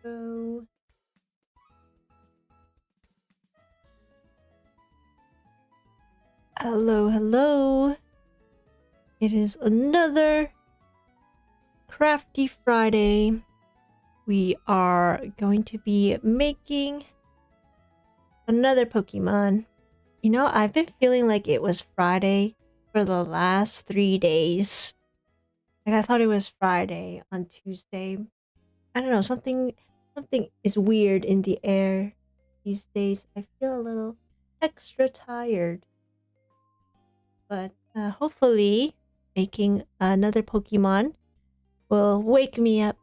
go. Hello, hello. It is another Crafty Friday. We are going to be making another Pokemon. You know, I've been feeling like it was Friday for the last 3 days. Like I thought it was Friday on Tuesday. I don't know, something is weird in the air these days. I feel a little extra tired. But hopefully making another Pokemon will wake me up.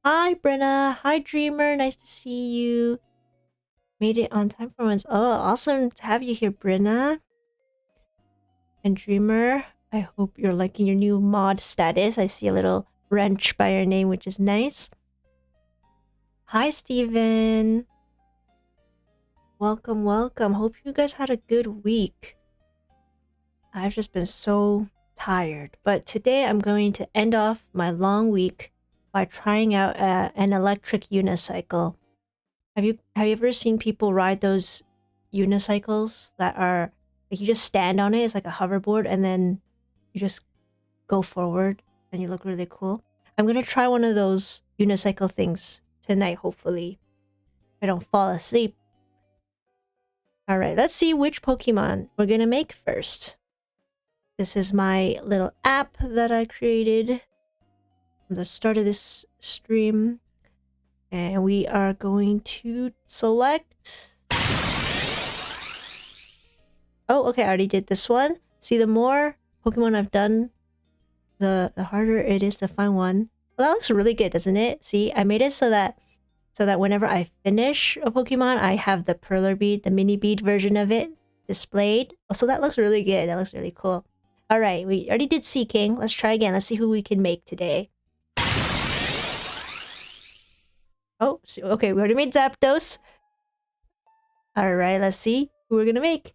Hi Brenna, hi Dreamer, nice to see you. Made it on time for once. Oh, awesome to have you here, Brenna. And Dreamer, I hope you're liking your new mod status. I see a little wrench by your name, which is nice. Hi Steven. Welcome, welcome. Hope you guys had a good week. I've just been so tired, but today I'm going to end off my long week by trying out an electric unicycle. Have you ever seen people ride those unicycles that are like you just stand on it? It's like a hoverboard, and then you just go forward, and you look really cool. I'm gonna try one of those unicycle things tonight, hopefully. If I don't fall asleep. All right, let's see which Pokemon we're gonna make first. This is my little app that I created from the start of this stream. And we are going to select... Oh, okay, I already did this one. See, the more Pokemon I've done, the harder it is to find one. Well, that looks really good, doesn't it? See, I made it so that whenever I finish a Pokemon, I have the Perler Bead, the mini bead version of it displayed. So that looks really good. That looks really cool. All right, we already did Seaking. Let's try again. Let's see who we can make today. Oh, okay, we already made Zapdos. All right, let's see who we're gonna make.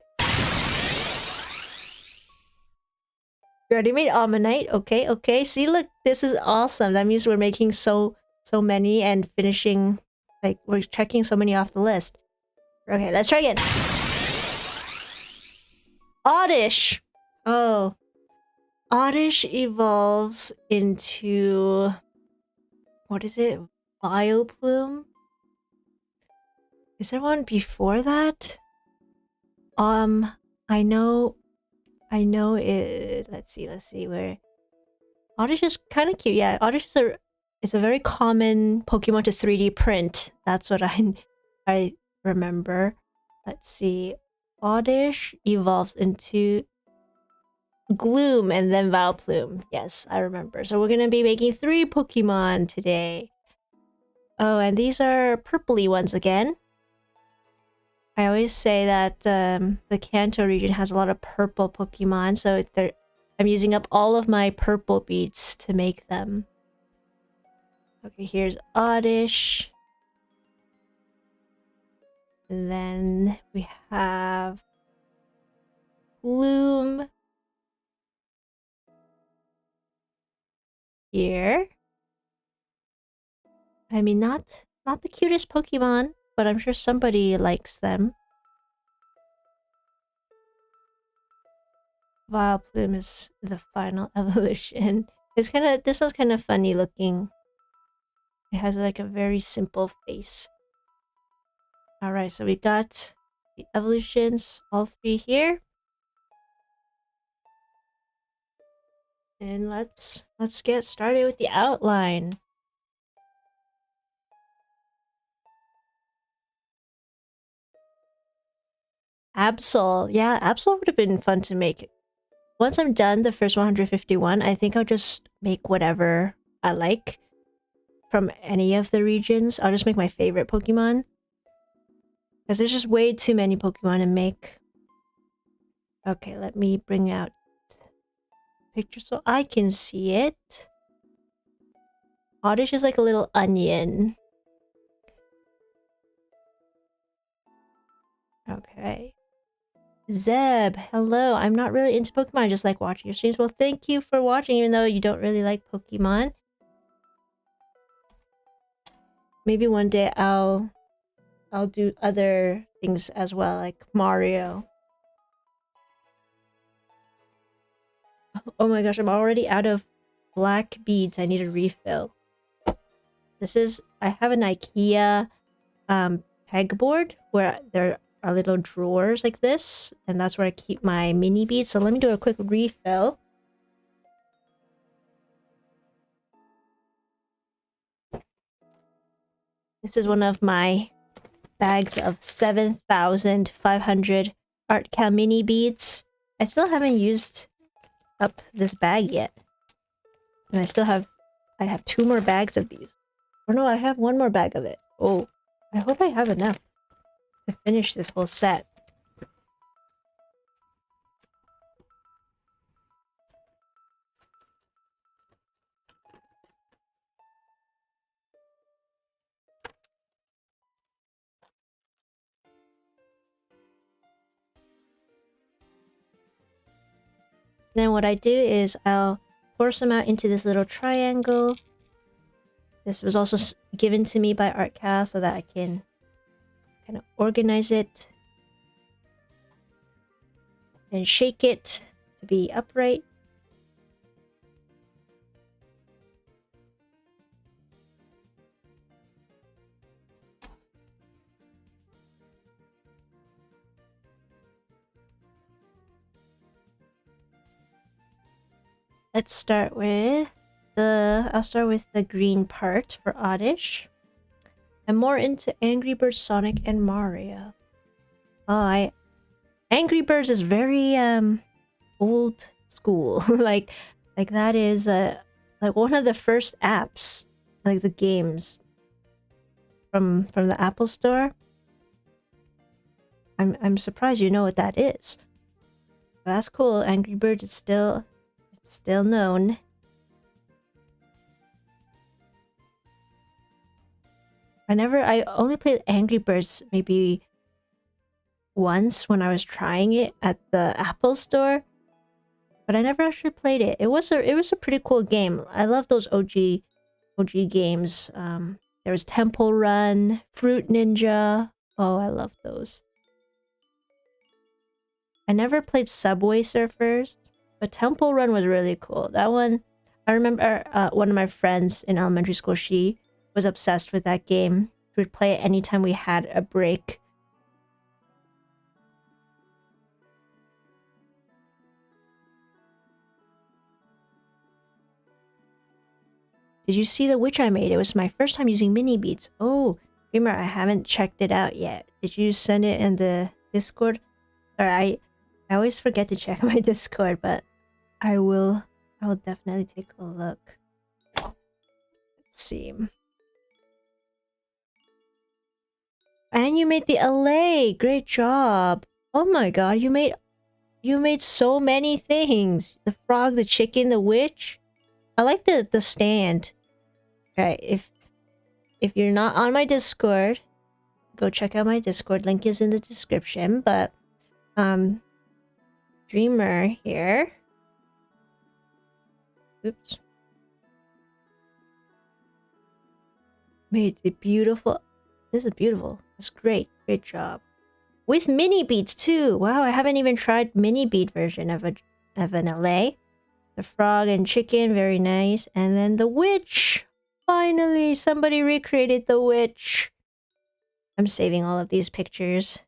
We already made Ammonite. Okay, okay. See, look, this is awesome. That means we're making so many and finishing, like, we're checking so many off the list. Okay, let's try again. Oddish. Oh. Oddish evolves into... What is it? Vileplume? Is there one before that? I know it. Let's see where. Oddish is kind of cute. Yeah, Oddish is a very common Pokemon to 3D print. That's what I remember. Let's see. Oddish evolves into Gloom and then Vileplume. Yes, I remember. So we're gonna be making 3 Pokemon today. Oh, and these are purpley ones again. I always say that the Kanto region has a lot of purple Pokemon, so I'm using up all of my purple beads to make them. Okay, here's Oddish. And then we have Gloom here. I mean, not the cutest Pokemon, but I'm sure somebody likes them. Vileplume is the final evolution. This one's kind of funny looking. It has like a very simple face. Alright, so we got the evolutions, all 3 here. And let's get started with the outline. Absol. Yeah, Absol would have been fun to make. Once I'm done the first 151, I think I'll just make whatever I like from any of the regions. I'll just make my favorite Pokemon. Because there's just way too many Pokemon to make. Okay, let me bring out picture so I can see it. Oddish is like a little onion. Okay. Zeb, hello. I'm not really into Pokemon. I just like watching your streams. Well, thank you for watching, even though you don't really like Pokemon. maybe one day I'll do other things as well, like Mario. Oh my gosh, I'm already out of black beads. I need a refill. I have an IKEA pegboard where there are little drawers like this, and that's where I keep my mini beads. So let me do a quick refill. This is one of my bags of 7,500 artkal mini beads. I still haven't used up this bag yet. And I have 2 more bags of these. Or no, I have 1 more bag of it. Oh, I hope I have enough to finish this whole set. Then what I do is I'll pour some out into this little triangle. This was also given to me by artkal so that I can kind of organize it and shake it to be upright. Let's start with I'll start with the green part for Oddish. I'm more into Angry Birds, Sonic, and Mario. Oh, Angry Birds is very old school. like that is like one of the first apps, like the games from the Apple Store. I'm surprised you know what that is. But that's cool. Angry Birds is still known. I only played Angry Birds maybe once when I was trying it at the Apple Store, but I never actually played it. It was a pretty cool game. I love those OG games. There was Temple Run, Fruit Ninja. Oh, I love those. I never played Subway Surfers, but Temple Run was really cool. That one, I remember one of my friends in elementary school, she was obsessed with that game. We would play it anytime we had a break. Did you see the witch I made? It was my first time using mini beads. Oh, Dreamer, I haven't checked it out yet. Did you send it in the Discord? Sorry, I always forget to check my Discord, but I will definitely take a look. Let's see. And you made the LA. Great job. Oh my god, you made so many things. The frog, the chicken, the witch. I like the stand. Alright, if you're not on my Discord, go check out my Discord. Link is in the description. But Dreamer here. Oops. Made the beautiful. This is beautiful. That's great. Great job. With mini beads too. Wow, I haven't even tried mini bead version of an LA. The frog and chicken, very nice. And then the witch. Finally, somebody recreated the witch. I'm saving all of these pictures.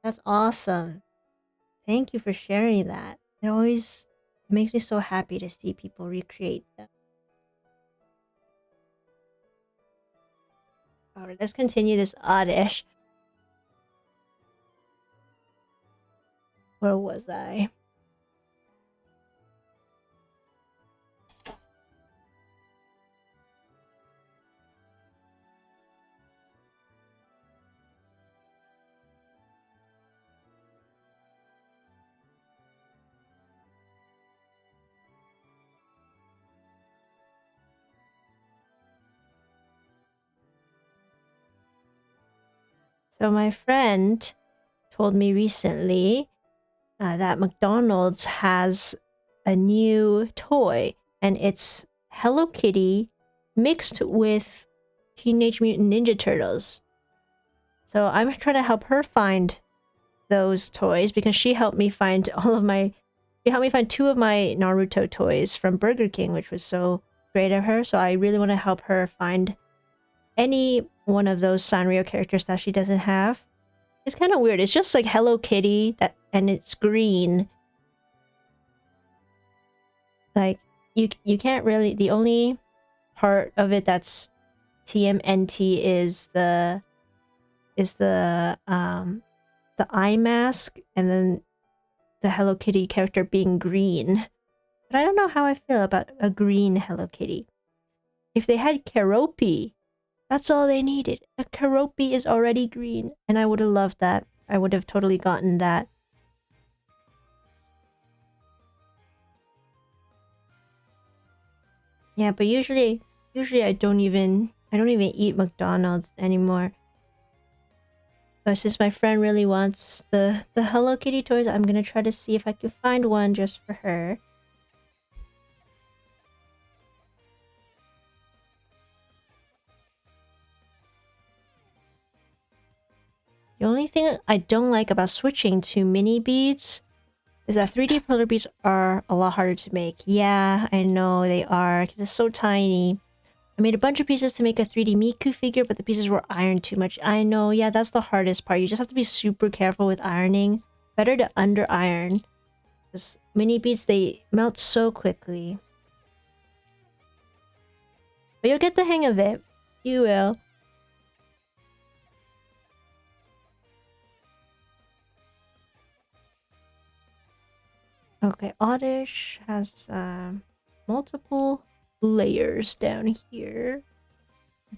That's awesome. Thank you for sharing that. It makes me so happy to see people recreate them. Alright, let's continue this Oddish. Where was I? So my friend told me recently that McDonald's has a new toy, and it's Hello Kitty mixed with Teenage Mutant Ninja Turtles. So I'm trying to help her find those toys because she helped me find she helped me find 2 of my Naruto toys from Burger King, which was so great of her. So I really want to help her find any one of those Sanrio characters that she doesn't have. It's kind of weird. It's just like Hello Kitty and it's green. Like you can't really, the only part of it that's TMNT is the eye mask and then the Hello Kitty character being green. But I don't know how I feel about a green Hello Kitty. If they had Keroppi, that's all they needed. A Keroppi is already green, and I would have loved that. I would have totally gotten that. Yeah, but usually I don't even eat McDonald's anymore. But since my friend really wants the Hello Kitty toys, I'm gonna try to see if I can find one just for her. The only thing I don't like about switching to mini beads is that 3D Perler beads are a lot harder to make. Yeah, I know they are, because it's so tiny. I made a bunch of pieces to make a 3D Miku figure, but the pieces were ironed too much. I know, yeah, that's the hardest part. You just have to be super careful with ironing. Better to under iron. Because mini beads, they melt so quickly. But you'll get the hang of it. You will. Okay, Oddish has multiple layers down here.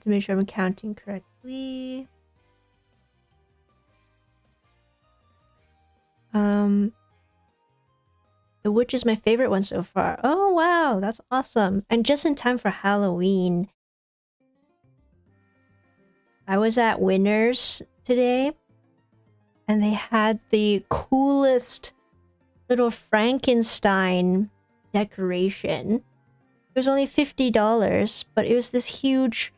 To make sure I'm counting correctly. The witch is my favorite one so far. Oh wow, that's awesome. And just in time for Halloween. I was at Winners today and they had the coolest little Frankenstein decoration. It was only $50, but it was this huge,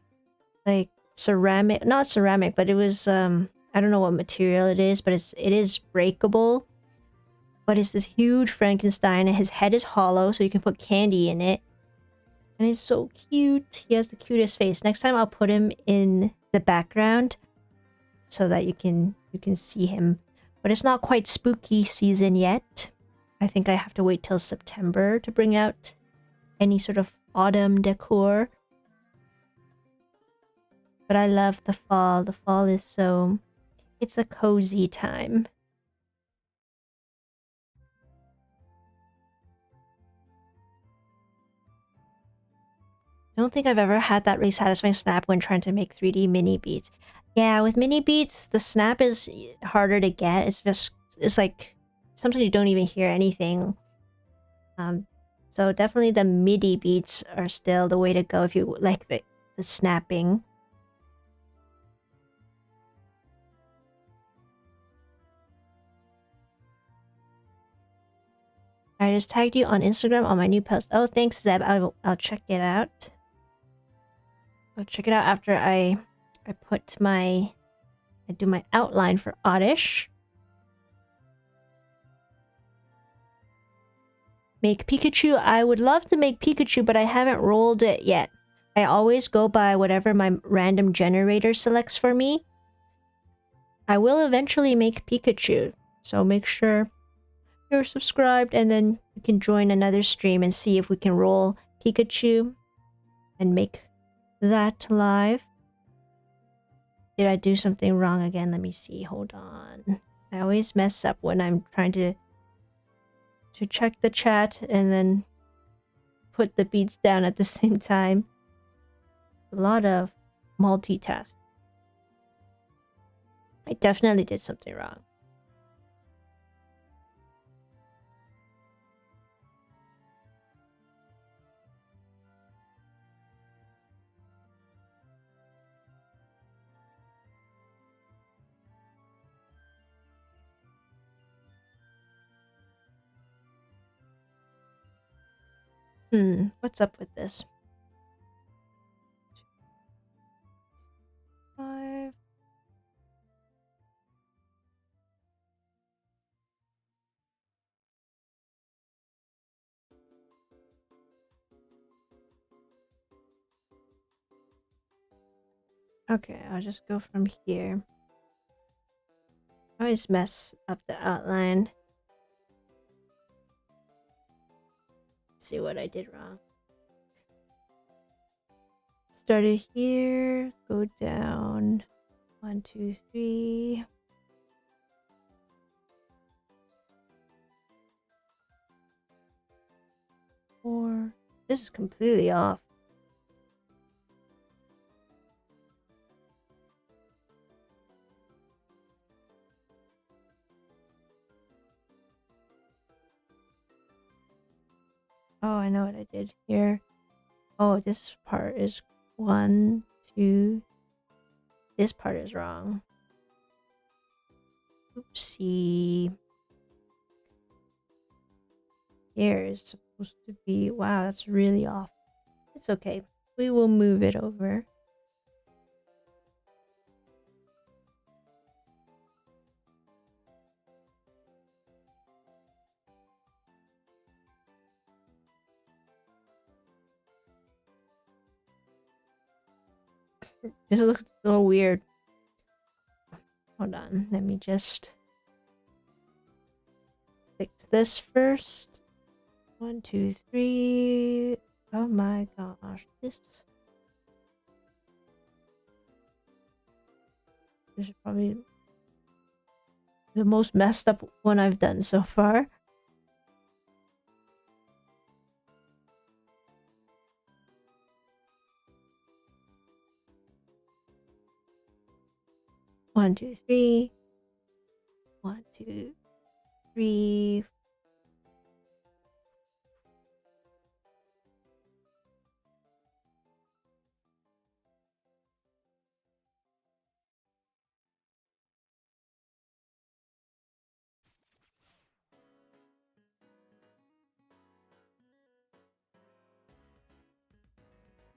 like, ceramic, not ceramic, but it was I don't know what material it is, but it is breakable. But it's this huge Frankenstein and his head is hollow, so you can put candy in it. And it's so cute. He has the cutest face. Next time I'll put him in the background so that you can see him. But it's not quite spooky season yet. I think I have to wait till September to bring out any sort of autumn decor. But I love the fall. The fall is so... it's a cozy time. I don't think I've ever had that really satisfying snap when trying to make 3D mini beads. Yeah, with mini beads, the snap is harder to get. It's like sometimes you don't even hear anything. So definitely the MIDI beats are still the way to go if you like the snapping. I just tagged you on Instagram on my new post. Oh, thanks, Zeb. I'll check it out. I'll check it out after I do my outline for Oddish. Make Pikachu. I would love to make Pikachu, but I haven't rolled it yet. I always go by whatever my random generator selects for me. I will eventually make Pikachu, so make sure you're subscribed and then you can join another stream and see if we can roll Pikachu and make that live. Did I do something wrong again? Let me see. Hold on. I always mess up when I'm trying to check the chat and then put the beats down at the same time. A lot of multitasking. I definitely did something wrong. What's up with this? Okay, I'll just go from here. I always mess up the outline. See what I did wrong. Started here, go down. 1, 2, 3. Four. This is completely off. Oh, I know what I did here. Oh, this part is 1, 2. This part is wrong. Oopsie. Here is supposed to be... Wow, that's really off. It's okay. We will move it over. This looks so weird. Hold on. Let me just fix this first. 1, 2, 3. Oh my gosh. This is probably the most messed up one I've done so far. One, two, three. 1, 2, 3.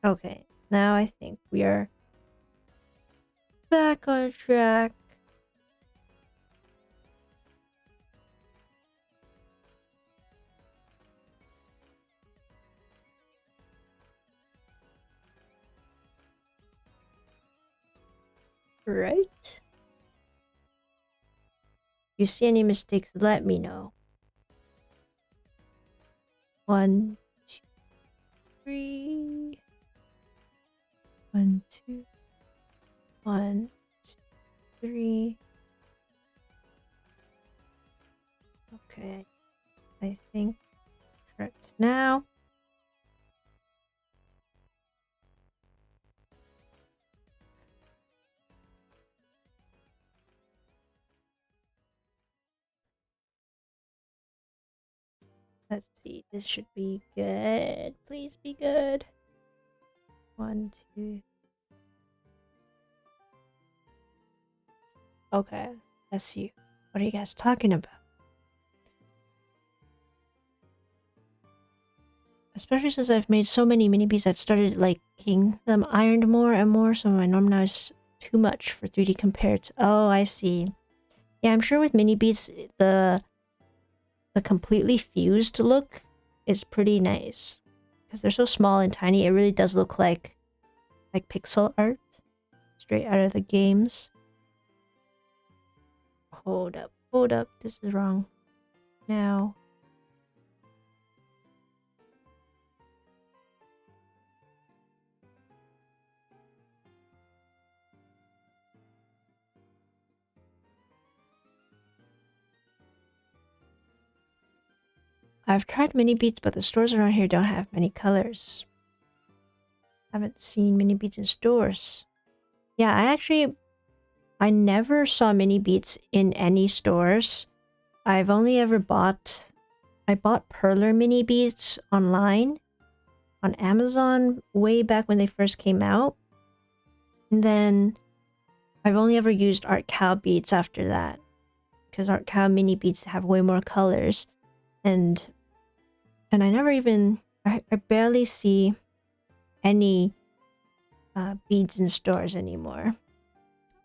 Okay, now I think we are back on track. Right? If you see any mistakes, let me know. 1, 2, 3. 1, 2. 1, 2, 3. Okay, I think correct now. Let's see, this should be good. Please be good. 1, 2. Okay, let's see. What are you guys talking about? Especially since I've made so many mini beads, I've started liking them ironed more and more, so my norm now is too much for 3D compared to... Oh, I see. Yeah, I'm sure with mini beads, the completely fused look is pretty nice. Because they're so small and tiny, it really does look like pixel art. Straight out of the games. Hold up, this is wrong. Now... I've tried mini beads, but the stores around here don't have many colors. Haven't seen mini beads in stores. Yeah, I never saw mini beads in any stores. I've only ever bought... I bought Perler mini beads online on Amazon way back when they first came out. And then I've only ever used artkal beads after that. Because artkal mini beads have way more colors. And I never even... I barely see any beads in stores anymore.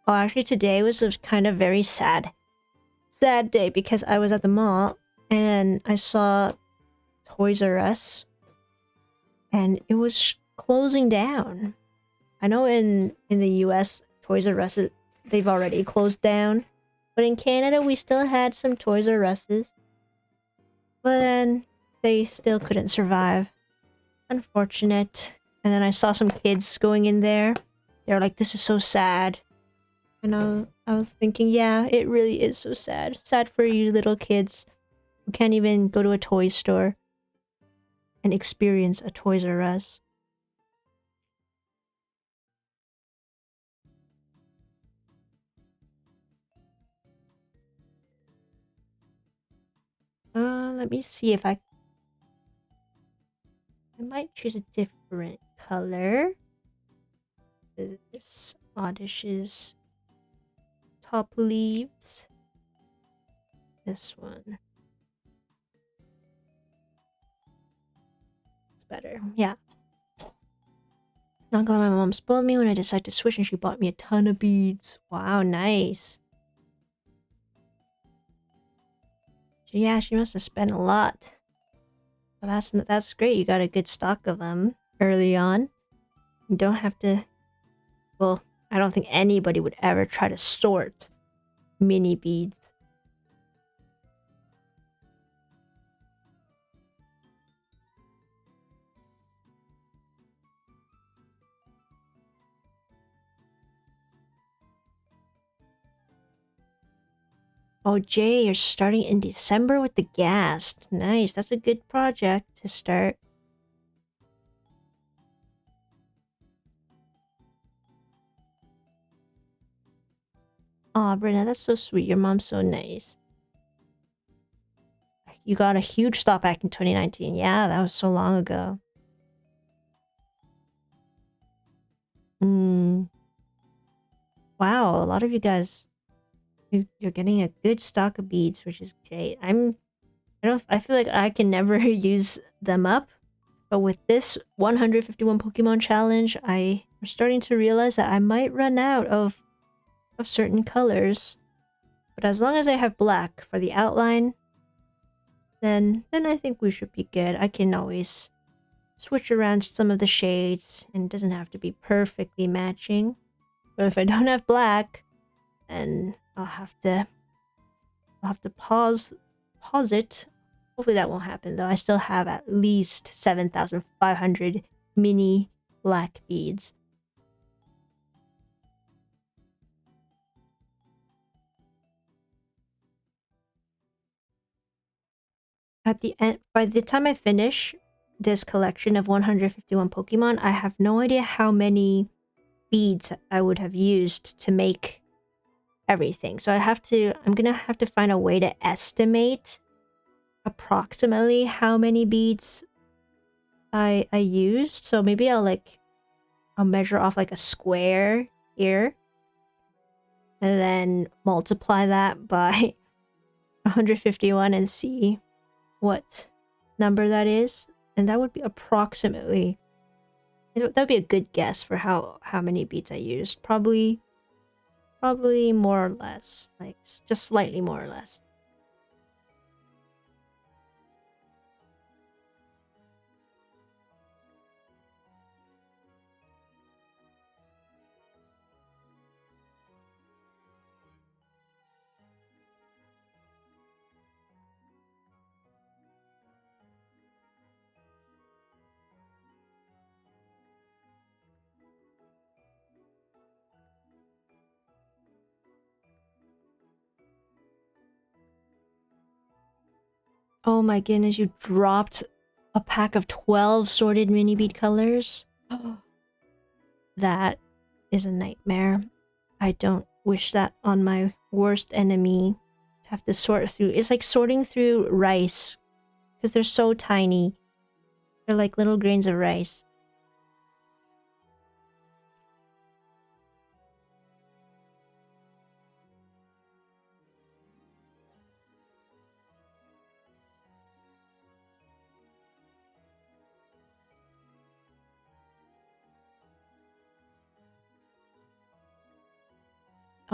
Oh, actually today was a kind of very sad day because I was at the mall and I saw Toys R Us and it was closing down. I know in the US, Toys R Us, they've already closed down. But in Canada, we still had some Toys R Us's. But then they still couldn't survive. Unfortunate. And then I saw some kids going in there. They were like, this is so sad. And I was thinking, yeah, it really is so sad. Sad for you little kids who can't even go to a toy store and experience a Toys R Us. Let me see if I might choose a different color. This Oddish's top leaves. This one. It's better. Yeah. Not gonna lie, my mom spoiled me when I decided to switch and she bought me a ton of beads. Wow, nice. Yeah, she must have spent a lot. But that's great. You got a good stock of them early on. You don't have to... Well, I don't think anybody would ever try to sort mini beads. Oh, Jay, you're starting in December with the Ghast. Nice. That's a good project to start. Aw, Brenna, that's so sweet. Your mom's so nice. You got a huge stock back in 2019. Yeah, that was so long ago. Wow, a lot of you guys, you're getting a good stock of beads, which is great. I feel like I can never use them up, but with this 151 Pokemon challenge, I'm starting to realize that I might run out of certain colors. But as long as I have black for the outline, then I think we should be good. I can always switch around some of the shades, and it doesn't have to be perfectly matching. But if I don't have black, then I'll have to pause it. Hopefully that won't happen though. I still have at least 7,500 mini black beads. At the end, by the time I finish this collection of 151 Pokemon, I have no idea how many beads I would have used to make everything. So I'm gonna have to find a way to estimate approximately how many beads I used. So maybe I'll measure off like a square here and then multiply that by 151 and see what number that is. And that would be approximately, that would be a good guess for how many beads I used. Probably more or less, like just slightly more or less. Oh my goodness, you dropped a pack of 12 sorted mini bead colors? That is a nightmare. I don't wish that on my worst enemy. To have to sort through. It's like sorting through rice. Because they're so tiny. They're like little grains of rice.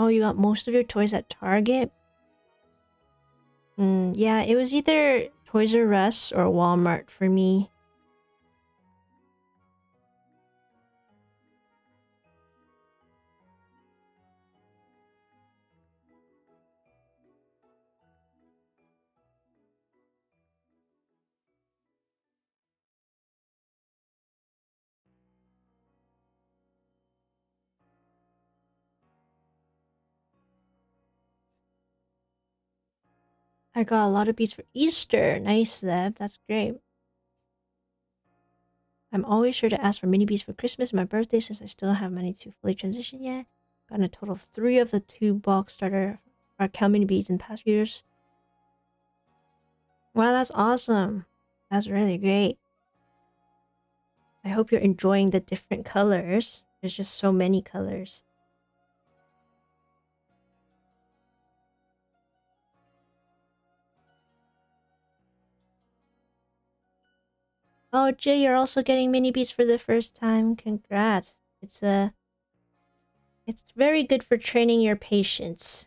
Oh, you got most of your toys at Target? Yeah, it was either Toys R Us or Walmart for me. I got a lot of beads for Easter. Nice, Zeb. That's great. I'm always sure to ask for mini beads for Christmas and my birthday since I still don't have money to fully transition yet. Gotten a total of 3 of the 2 bulk starter artkal mini beads in the past few years. Wow, that's awesome. That's really great. I hope you're enjoying the different colors. There's just so many colors. Oh, Jay, you're also getting mini beads for the first time. Congrats. It's very good for training your patience.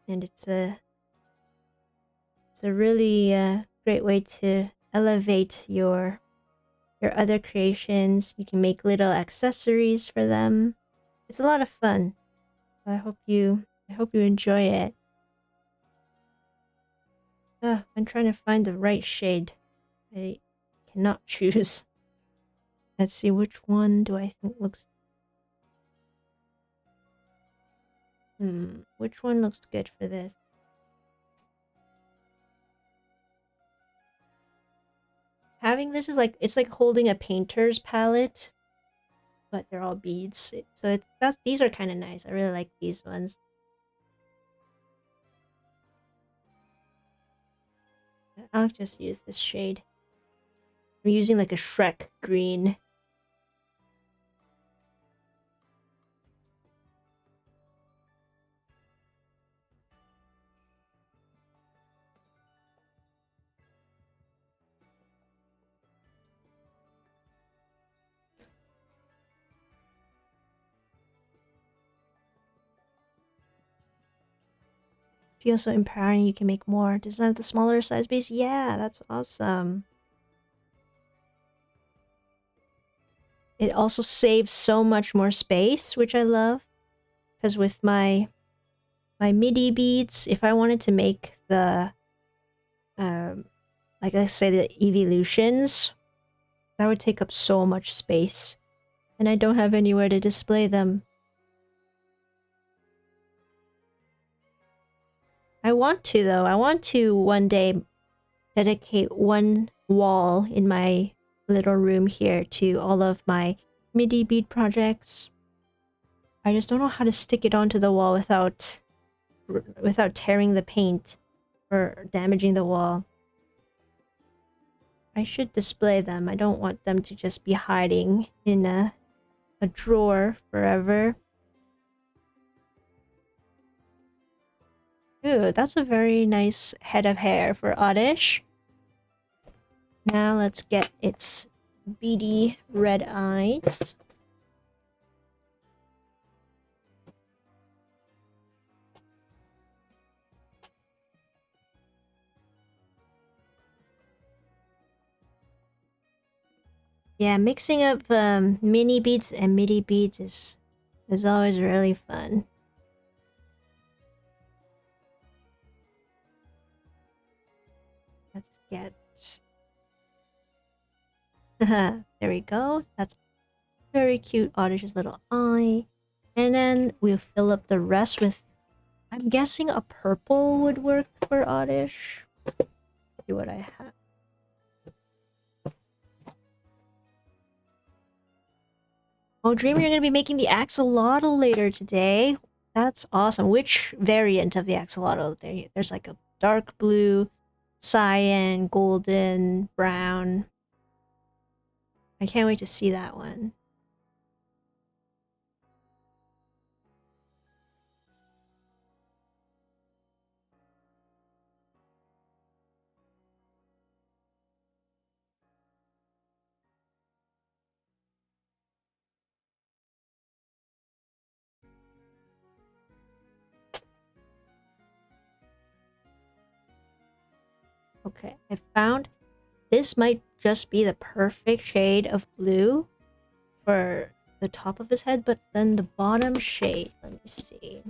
And it's a really great way to elevate your other creations. You can make little accessories for them. It's a lot of fun. I hope you enjoy it. I'm trying to find the right shade. I cannot choose. Let's see, which one do I think looks... which one looks good for this? Having this is like, it's like holding a painter's palette, but they're all beads. So these are kind of nice. I really like these ones. I'll just use this shade. I'm using like a Shrek green. Feels so empowering. You can make more. Design the smaller size base. Yeah, that's awesome. It also saves so much more space, which I love. Because with my MIDI beads, if I wanted to make the like I say, the evolutions, that would take up so much space. And I don't have anywhere to display them. I want to, though. I want to one day dedicate one wall in my little room here to all of my MIDI bead projects. I just don't know how to stick it onto the wall without tearing the paint or damaging the wall. I should display them. I don't want them to just be hiding in a drawer forever. Ooh, that's a very nice head of hair for Oddish. Now let's get its beady red eyes. Yeah, mixing up mini beads and MIDI beads is always really fun. Let's get... there we go. That's very cute. Oddish's little eye. And then we'll fill up the rest with... I'm guessing a purple would work for Oddish. See what I have. Oh, Dreamer, you're going to be making the axolotl later today. That's awesome. Which variant of the axolotl? There's like a dark blue, cyan, golden, brown. I can't wait to see that one. Okay, I found this might just be the perfect shade of blue for the top of his head, but then the bottom shade, let me see.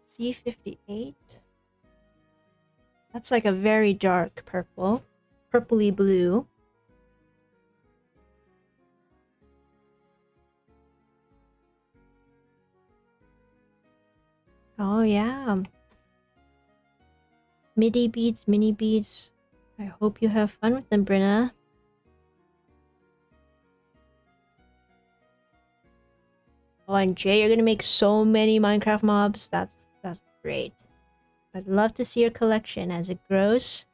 C58? That's like a very dark purple. Purpley blue. Oh yeah. Midi beads, mini beads. I hope you have fun with them, Brenna. Oh, and Jay, you're gonna make so many Minecraft mobs. That's great. I'd love to see your collection as it grows.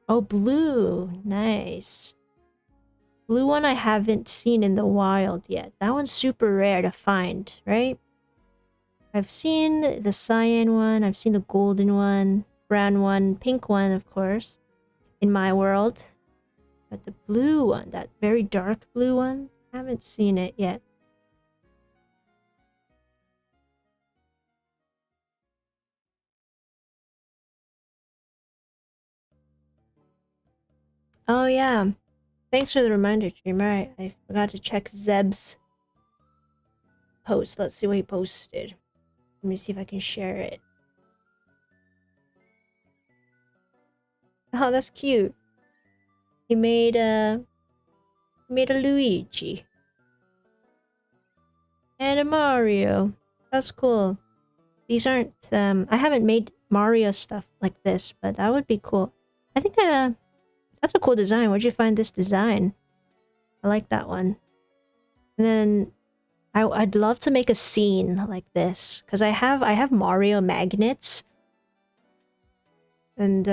Oh, blue. Nice. Blue one I haven't seen in the wild yet. That one's super rare to find, right? I've seen the cyan one, I've seen the golden one, brown one, pink one, of course, in my world. But the blue one, that very dark blue one, I haven't seen it yet. Oh yeah. Thanks for the reminder, Dreamer. I forgot to check Zeb's post. Let's see what he posted. Let me see if I can share it. Oh, that's cute. He made a Luigi. And a Mario. That's cool. These aren't I haven't made Mario stuff like this, but that would be cool. I think that's a cool design. Where'd you find this design? I like that one. And then I'd love to make a scene like this because I have Mario magnets. And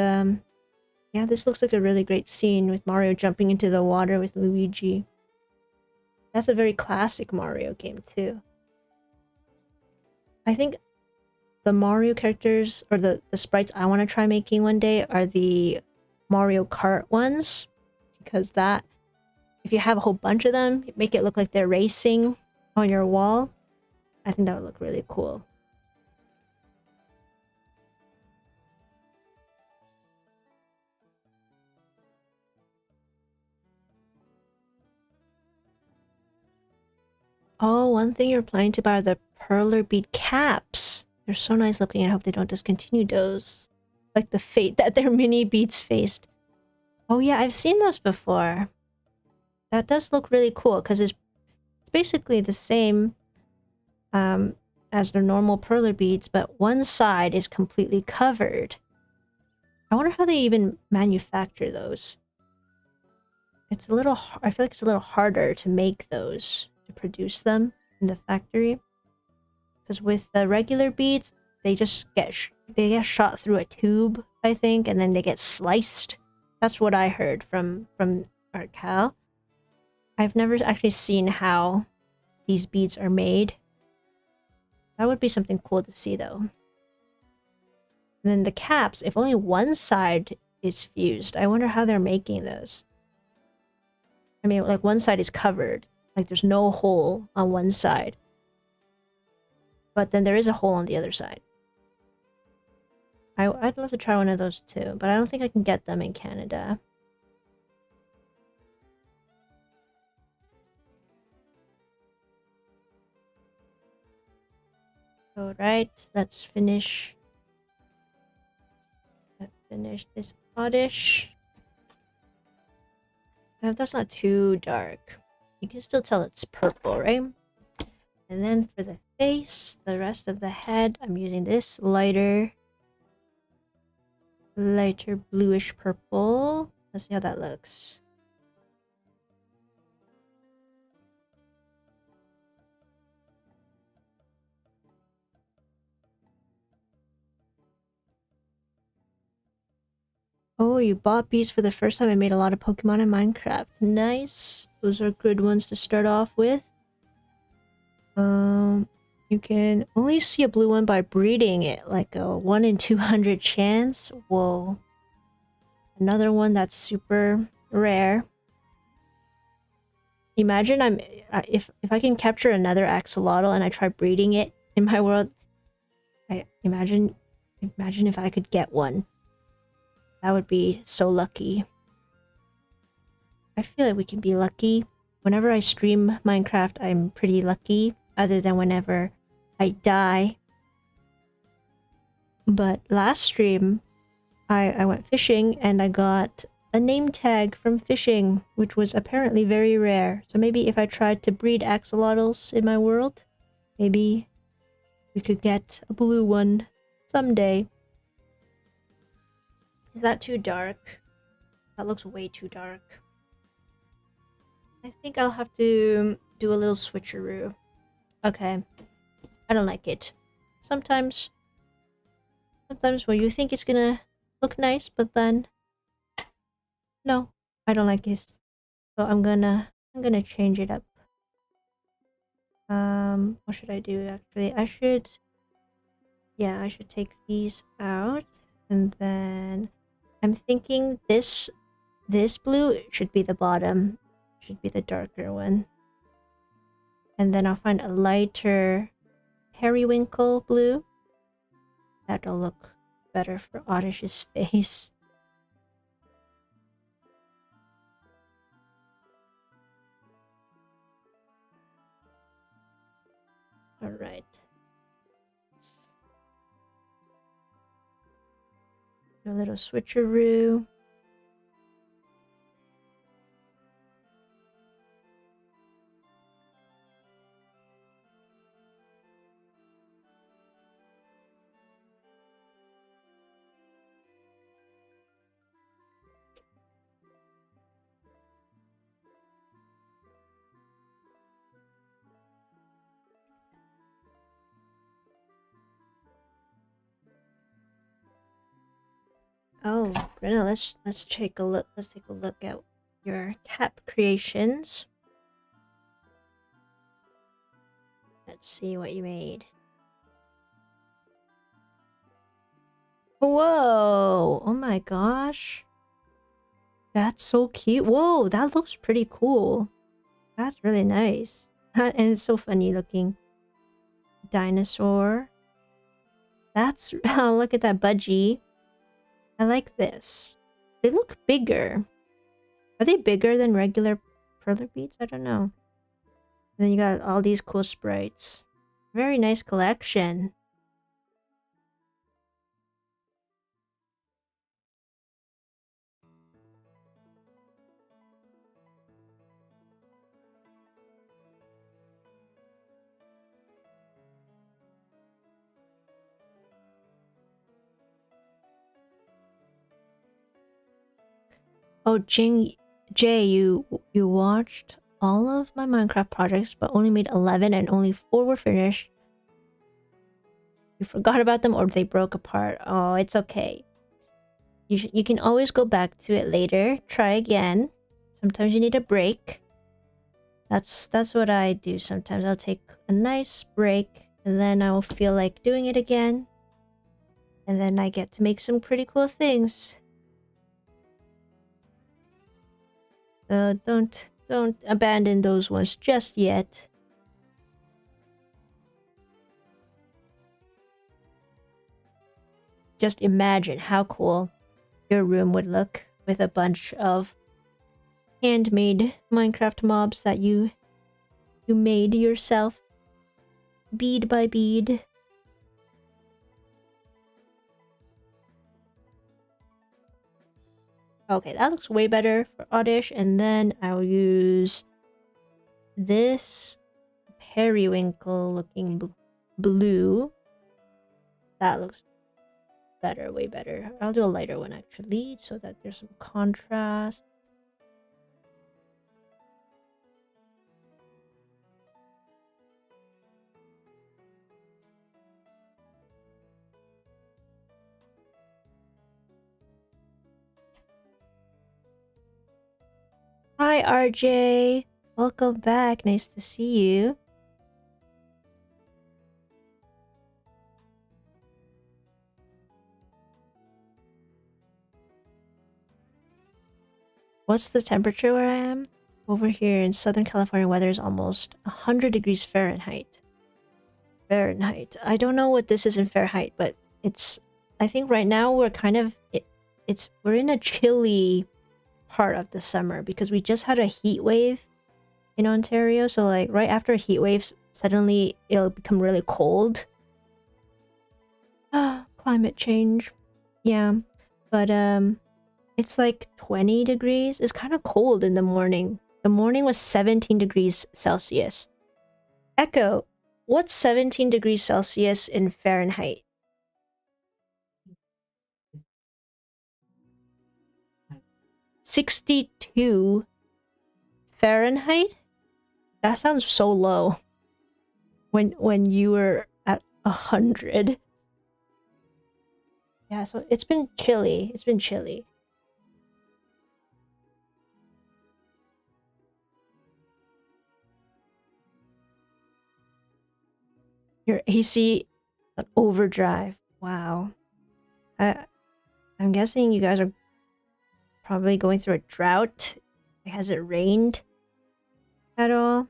yeah, this looks like a really great scene with Mario jumping into the water with Luigi. That's a very classic Mario game too. I think the Mario characters or the sprites I want to try making one day are the Mario Kart ones, because that, if you have a whole bunch of them, make it look like they're racing on your wall. I think that would look really cool. Oh, one thing you're planning to buy are the Perler bead caps. They're so nice looking. I hope they don't discontinue those. Like the fate that their mini beads faced. Oh yeah, I've seen those before. That does look really cool because it's basically the same as their normal Perler beads, but one side is completely covered. I wonder how they even manufacture those. It's a little, I feel like it's a little harder to make those, to produce them in the factory. Because with the regular beads, they just get shot through a tube, I think, and then they get sliced. That's what I heard from artkal. I've never actually seen how these beads are made. That would be something cool to see, though. And then the caps, if only one side is fused, I wonder how they're making those. I mean, like, one side is covered. Like, there's no hole on one side. But then there is a hole on the other side. I'd love to try one of those too, but I don't think I can get them in Canada. Alright, let's finish. Let's finish this Oddish. That's not too dark. You can still tell it's purple, right? And then for the face, the rest of the head, I'm using this lighter bluish purple. Let's see how that looks. Oh, you bought beads for the first time and made a lot of Pokemon in Minecraft. Nice. Those are good ones to start off with. You can only see a blue one by breeding it, like a 1 in 200 chance. Whoa. Another one that's super rare. Imagine if I can capture another axolotl and I try breeding it in my world. Imagine if I could get one. That would be so lucky. I feel like we can be lucky. Whenever I stream Minecraft, I'm pretty lucky. other than whenever I die. But last stream, I went fishing and I got a name tag from fishing, which was apparently very rare. So maybe if I tried to breed axolotls in my world, maybe we could get a blue one someday. Is that too dark? That looks way too dark. I think I'll have to do a little switcheroo. Okay. I don't like it. Sometimes when you think it's gonna look nice, but then no, I don't like it. So I'm gonna change it up. What should I do actually? I should take these out, and then I'm thinking this blue should be the bottom. Should be the darker one. And then I'll find a lighter periwinkle blue. That'll look better for Oddish's face. Alright. A little switcheroo. Oh, Brenna, let's take a look. Let's take a look at your cap creations. Let's see what you made. Whoa! Oh my gosh. That's so cute. Whoa, that looks pretty cool. That's really nice. And it's so funny looking. Dinosaur. That's... Oh, look at that budgie. I like this. They look bigger. Are they bigger than regular Perler beads? I don't know. And then you got all these cool sprites. Very nice collection. Oh, Jay, you watched all of my Minecraft projects, but only made 11 and only 4 were finished. You forgot about them or they broke apart. Oh, it's okay. You can always go back to it later. Try again. Sometimes you need a break. That's what I do sometimes. I'll take a nice break and then I will feel like doing it again. And then I get to make some pretty cool things. Don't abandon those ones just yet. Just imagine how cool your room would look with a bunch of handmade Minecraft mobs that you made yourself, bead by bead. Okay, that looks way better for Oddish, and then I'll use this periwinkle looking blue. That looks better, way better. I'll do a lighter one actually, so that there's some contrast. Hi RJ, welcome back, nice to see you. What's the temperature where I am? Over here in Southern California, weather is almost 100 degrees Fahrenheit. I don't know what this is in Fahrenheit, but it's... I think right now we're kind of... we're in a chilly part of the summer because we just had a heat wave in Ontario. So like right after a heat wave, suddenly it'll become really cold. Climate change. Yeah. But it's like 20 degrees. It's kind of cold in the morning. The morning was 17 degrees Celsius. Echo, what's 17 degrees Celsius in Fahrenheit? 62 Fahrenheit? That sounds so low. When you were at 100. Yeah, so it's been chilly. It's been chilly. Your AC an overdrive. Wow. I'm guessing you guys are probably going through a drought. Has it rained at all?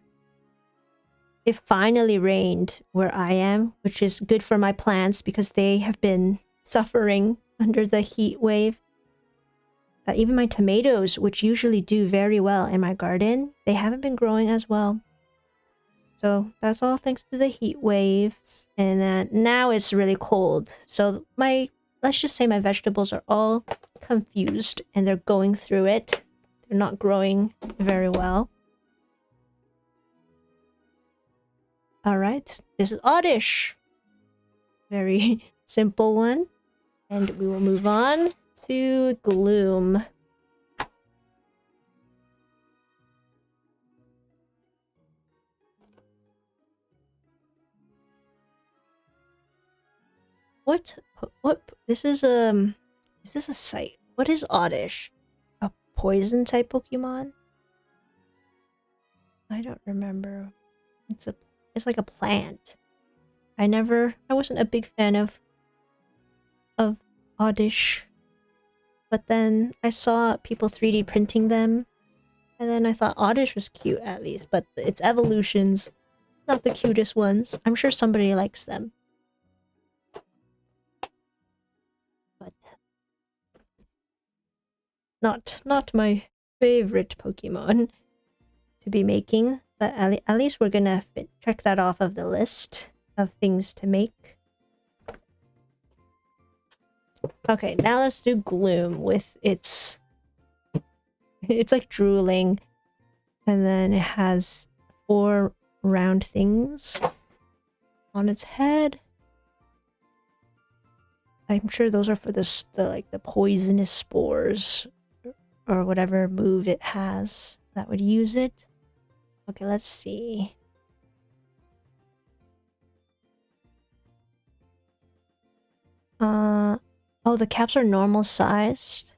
It finally rained where I am, which is good for my plants because they have been suffering under the heat wave. Even my tomatoes, which usually do very well in my garden, they haven't been growing as well. So that's all thanks to the heat wave. And then now it's really cold. So let's just say my vegetables are all confused and they're going through it. They're not growing very well. Alright, this is Oddish. Very simple one. And we will move on to Gloom. What? This is this a site? What is Oddish? A poison type Pokemon? I don't remember. It's like a plant. I wasn't a big fan of Oddish. But then I saw people 3D printing them. And then I thought Oddish was cute at least, but its evolutions, not the cutest ones. I'm sure somebody likes them. But not my favorite Pokemon to be making. But at least we're gonna check that off of the list of things to make. Okay, now let's do Gloom with its... It's like drooling. And then it has 4 round things on its head. I'm sure those are for the poisonous spores or whatever move it has that would use it. Okay, let's see. Oh, the caps are normal sized.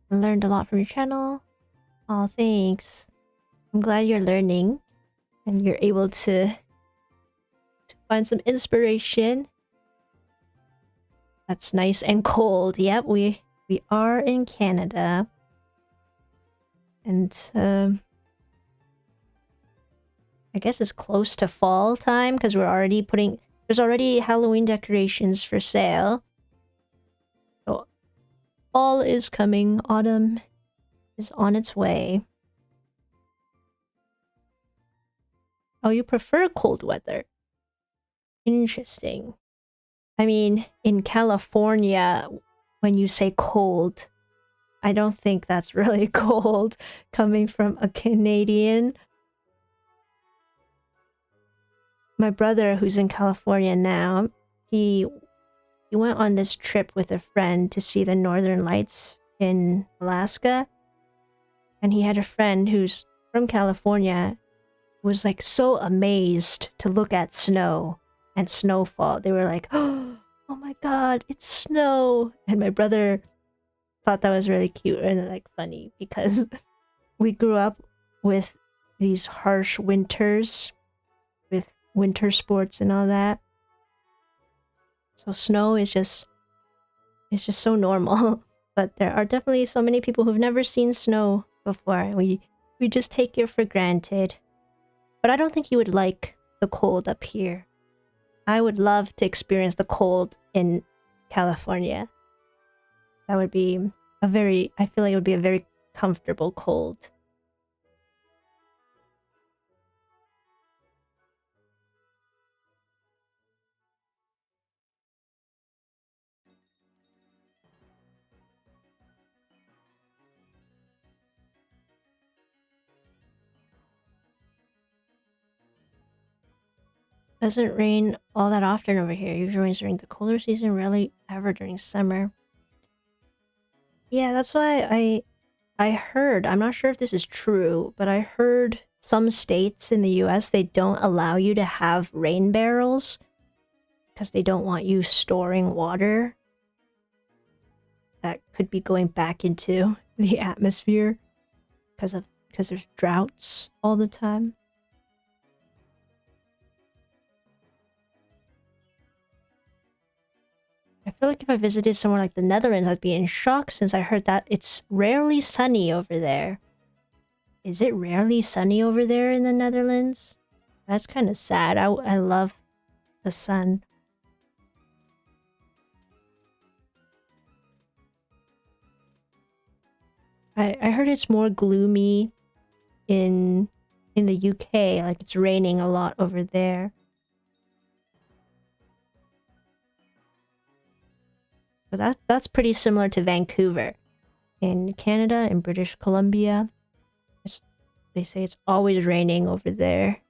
I learned a lot from your channel. Oh, thanks. I'm glad you're learning and you're able to find some inspiration. That's nice and cold. Yep, we are in Canada. And I guess it's close to fall time because we're already there's already Halloween decorations for sale. So fall is coming, autumn is on its way. Oh, you prefer cold weather? Interesting. I mean, in California, when you say cold, I don't think that's really cold coming from a Canadian. My brother, who's in California now, he went on this trip with a friend to see the Northern Lights in Alaska. And he had a friend who's from California who was like so amazed to look at snow and snowfall. They were like, oh my god, it's snow. And my brother thought that was really cute and like funny because we grew up with these harsh winters with winter sports and all that. So snow is just so normal. But there are definitely so many people who've never seen snow before. We just take it for granted. But I don't think you would like the cold up here. I would love to experience the cold in California. That would be I feel like it would be a very comfortable cold. Doesn't rain all that often over here. Usually rains during the colder season, rarely ever during summer. Yeah, that's why I heard, I'm not sure if this is true, but I heard some states in the US, they don't allow you to have rain barrels because they don't want you storing water that could be going back into the atmosphere because there's droughts all the time. I feel like if I visited somewhere like the Netherlands, I'd be in shock since I heard that it's rarely sunny over there. Is it rarely sunny over there in the Netherlands? That's kind of sad. I love the sun. I heard it's more gloomy in the UK, like it's raining a lot over there. But that's pretty similar to Vancouver. In Canada and British Columbia, they say it's always raining over there.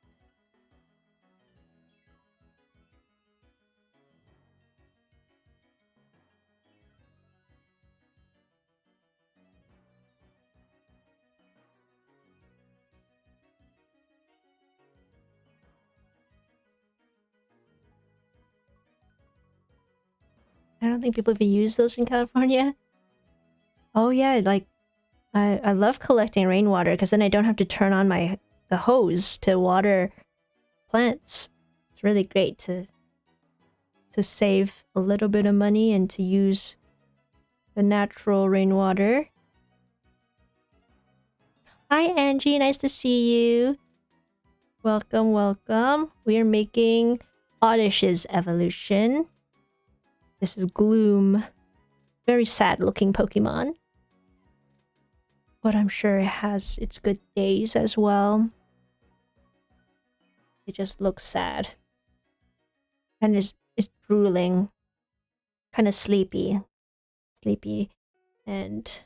I don't think people even use those in California. Oh yeah, like I love collecting rainwater because then I don't have to turn on the hose to water plants. It's really great to save a little bit of money and to use the natural rainwater. Hi Angie, nice to see you. Welcome, welcome. We are making Oddish's evolution. This is Gloom. Very sad looking Pokemon. But I'm sure it has its good days as well. It just looks sad. And is drooling. Kind of sleepy. Sleepy. And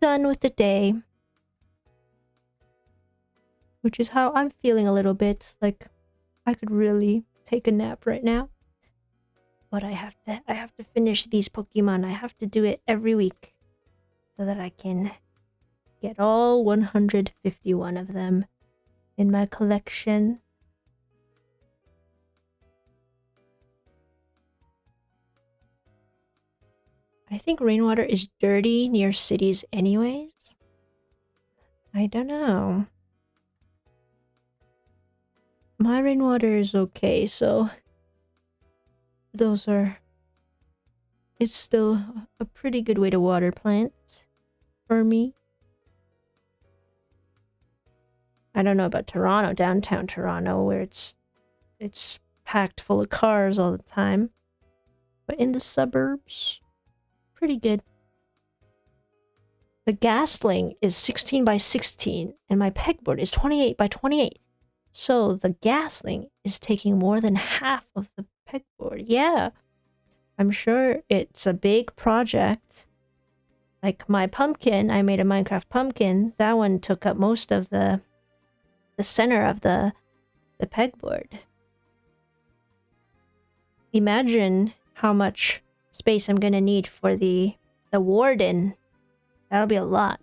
done with the day. Which is how I'm feeling a little bit. Like I could really take a nap right now. But I have to finish these Pokemon. I have to do it every week. So that I can get all 151 of them in my collection. I think rainwater is dirty near cities anyways. I don't know. My rainwater is okay, so it's still a pretty good way to water plants for me. I don't know about Toronto, downtown Toronto, where it's packed full of cars all the time. But in the suburbs, pretty good. The Ghastling is 16 by 16, and my pegboard is 28 by 28. So the Ghastling is taking more than half of the pegboard. Yeah, I'm sure it's a big project. Like my pumpkin, I made a Minecraft pumpkin. That one took up most of the center of the pegboard. Imagine how much space I'm gonna need for the warden. That'll be a lot.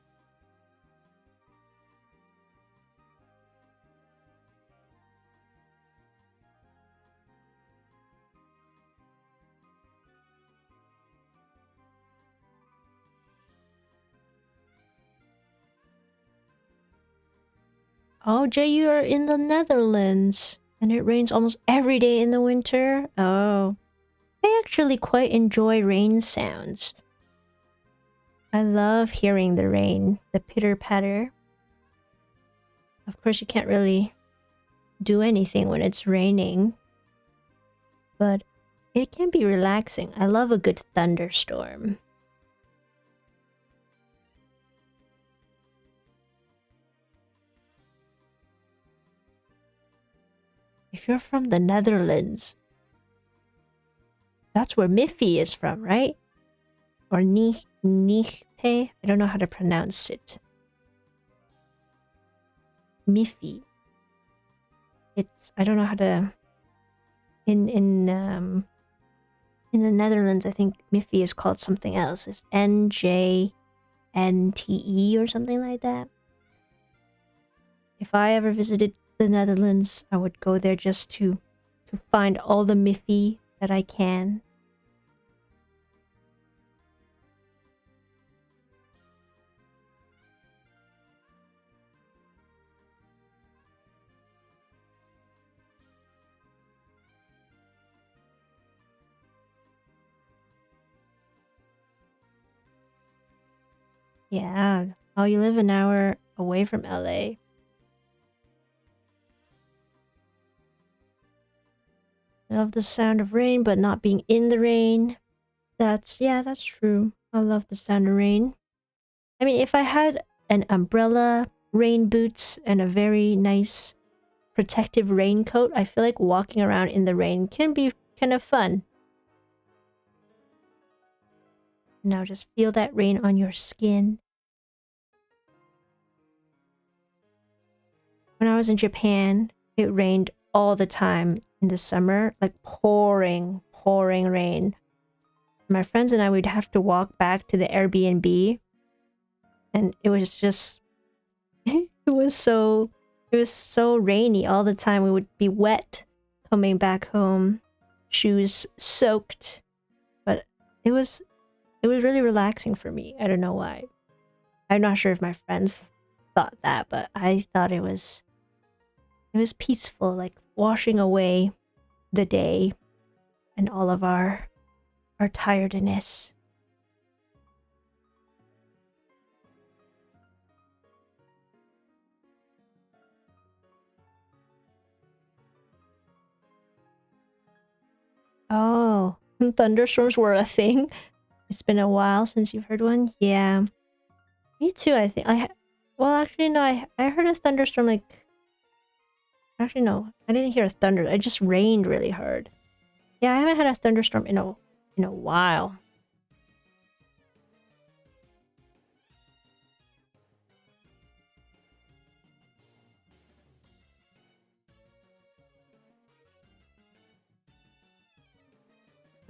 Oh, Jay, you are in the Netherlands. And it rains almost every day in the winter? Oh. I actually quite enjoy rain sounds. I love hearing the rain, the pitter-patter. Of course, you can't really do anything when it's raining. But it can be relaxing. I love a good thunderstorm. If you're from the Netherlands, that's where Miffy is from, right? Or Nichte? I don't know how to pronounce it. Miffy. I don't know how to in the Netherlands, I think Miffy is called something else. It's NJNTE or something like that. If I ever visited the Netherlands, I would go there just to find all the Miffy that I can. Yeah. Oh, you live an hour away from LA. I love the sound of rain, but not being in the rain. That's true. I love the sound of rain. I mean, if I had an umbrella, rain boots, and a very nice protective raincoat, I feel like walking around in the rain can be kind of fun. Now just feel that rain on your skin. When I was in Japan, it rained all the time in the summer, like pouring rain. My friends and I would have to walk back to the Airbnb, and it was just it was so rainy all the time. We would be wet coming back home, shoes soaked, but it was really relaxing for me. I don't know why. I'm not sure if my friends thought that, but I thought it was peaceful, like washing away the day and all of our tiredness. Oh, thunderstorms were a thing. It's been a while since you've heard one. Yeah, me too. I think well, actually, no. I heard a thunderstorm. Like, actually, no. I didn't hear a thunder. It just rained really hard. Yeah, I haven't had a thunderstorm in a while.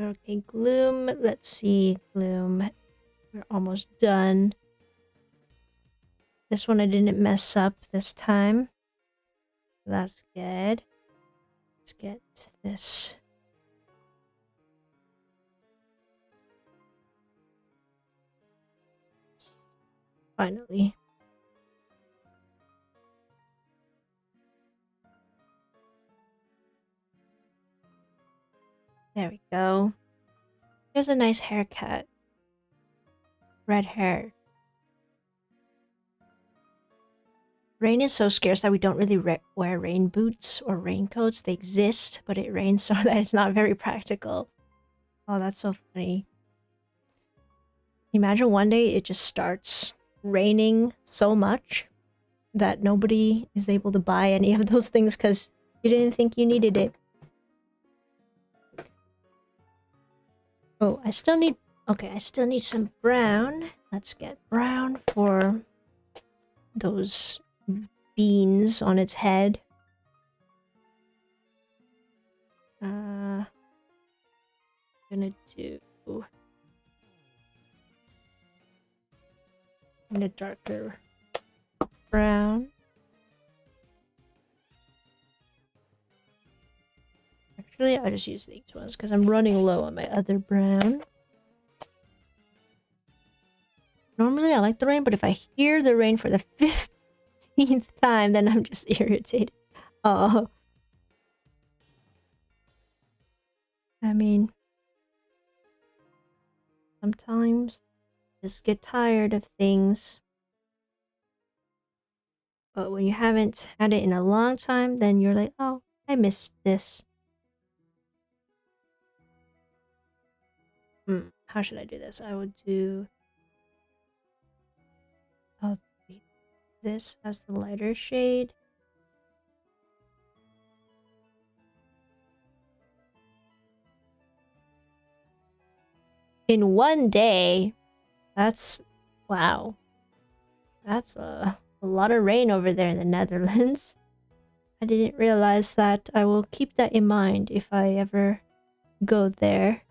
Okay, Gloom. Let's see, Gloom. We're almost done. This one I didn't mess up this time. That's good. Let's get this. Finally. There we go. Here's a nice haircut. Red hair. Rain is so scarce that we don't really wear rain boots or raincoats. They exist, but it rains so that it's not very practical. Oh, that's so funny. Imagine one day it just starts raining so much that nobody is able to buy any of those things because you didn't think you needed it. Oh, I still need some brown. Let's get brown for those beans on its head. Gonna do in a darker brown. Actually, I'll just use these ones because I'm running low on my other brown. Normally, I like the rain, but if I hear the rain for the 15th time, then I'm just irritated. Oh. I mean, sometimes just get tired of things. But when you haven't had it in a long time, then you're like, oh, I missed this. How should I do this? I would do... Oh, this as the lighter shade. In one day? That's... Wow. That's a lot of rain over there in the Netherlands. I didn't realize that. I will keep that in mind if I ever go there.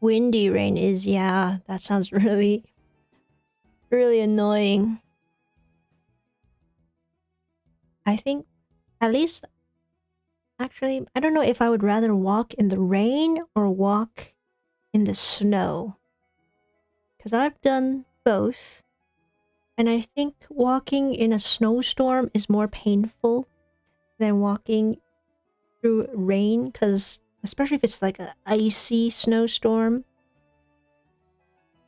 Windy rain is, yeah, that sounds really, really annoying. I think, at least, actually, I don't know if I would rather walk in the rain or walk in the snow. Because I've done both. And I think walking in a snowstorm is more painful than walking through rain. Because, especially if it's like an icy snowstorm.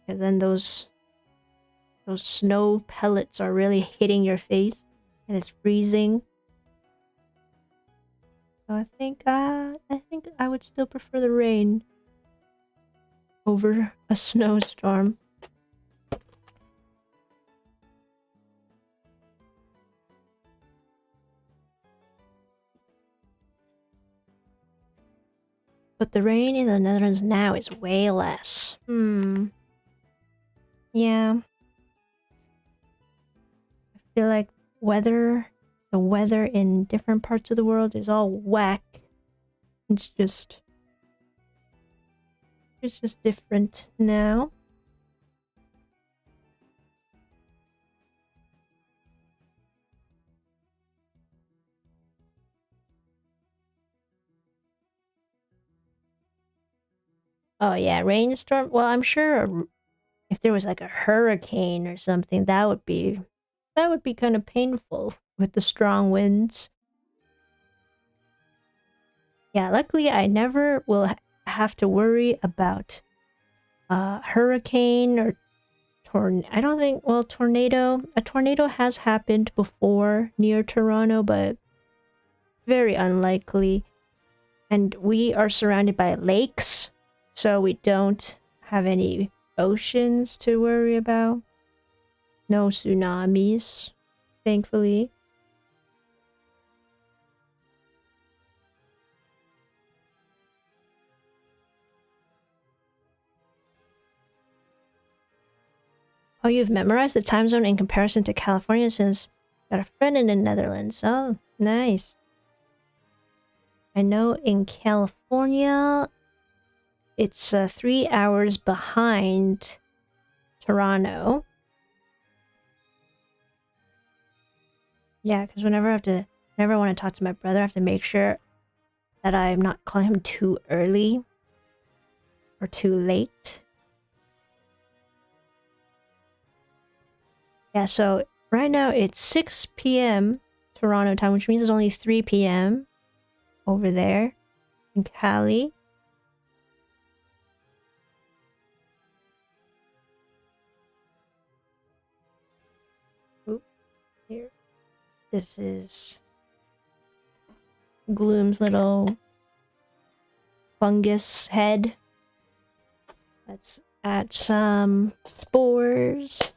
Because then those snow pellets are really hitting your face. And it's freezing. So I think I would still prefer the rain over a snowstorm. But the rain in the Netherlands now is way less. Yeah. I feel like the weather in different parts of the world is all whack. It's just different now. Oh yeah, rainstorm. Well, I'm sure if there was like a hurricane or something, that would be kind of painful with the strong winds. Yeah, luckily I never will have to worry about hurricane or I don't think, well, tornado. A tornado has happened before near Toronto, but very unlikely. And we are surrounded by lakes, so we don't have any oceans to worry about. No tsunamis, thankfully. Oh, you've memorized the time zone in comparison to California since you got a friend in the Netherlands. Oh, nice. I know in California, it's 3 hours behind Toronto. Yeah, because whenever I want to talk to my brother, I have to make sure that I'm not calling him too early or too late. Yeah, so right now it's 6 p.m. Toronto time, which means it's only 3 p.m. over there in Cali. Oop, here. This is Gloom's little fungus head. Let's add some spores.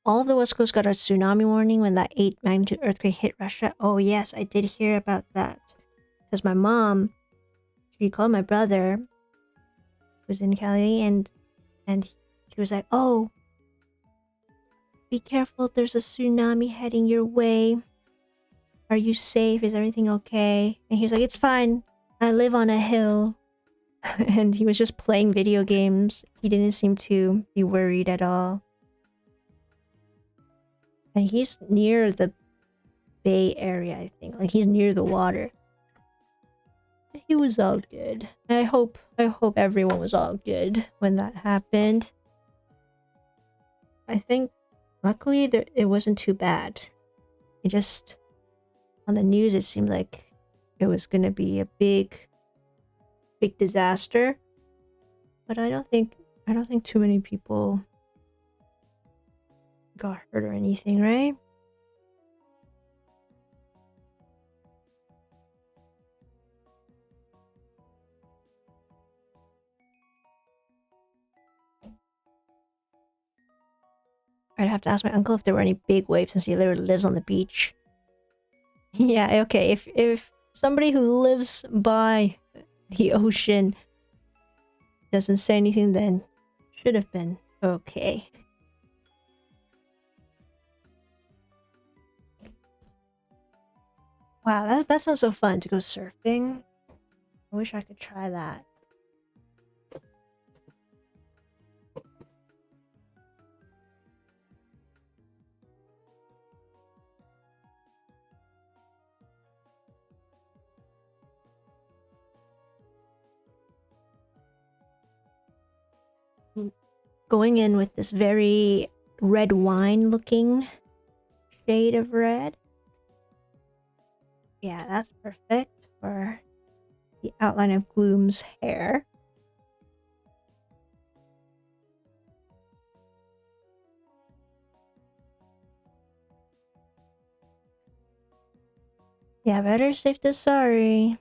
All of the West Coast got a tsunami warning when that 8 magnitude earthquake hit Russia. Oh yes, I did hear about that. Because my mom, she called my brother, who was in Cali, and she was like, "Oh, be careful, there's a tsunami heading your way. Are you safe? Is everything okay?" And he was like, "It's fine. I live on a hill." And he was just playing video games. He didn't seem to be worried at all. And he's near the Bay Area, I think. Like, he's near the water. He was all good. I hope everyone was all good when that happened. I think, luckily, it wasn't too bad. It just, on the news, it seemed like it was gonna be a big disaster. But I don't think too many people got hurt or anything, right? I'd have to ask my uncle if there were any big waves since he literally lives on the beach. Yeah, okay. If somebody who lives by the ocean doesn't say anything, then should have been okay. Wow, that sounds so fun to go surfing. I wish I could try that. Going in with this very red wine looking shade of red. Yeah, that's perfect for the outline of Gloom's hair. Yeah, better safe than sorry.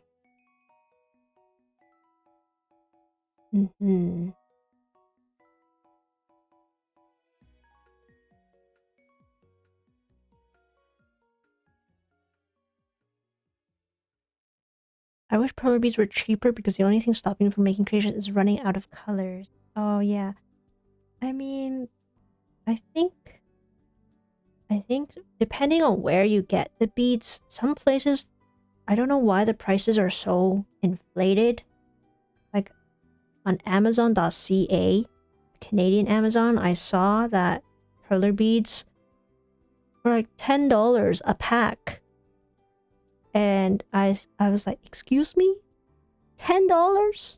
I wish Perler beads were cheaper because the only thing stopping me from making creations is running out of colors. Oh yeah. I mean, I think depending on where you get the beads, some places I don't know why the prices are so inflated. Like on Amazon.ca, Canadian Amazon, I saw that Perler beads were like $10 a pack. And I was like, excuse me? $10?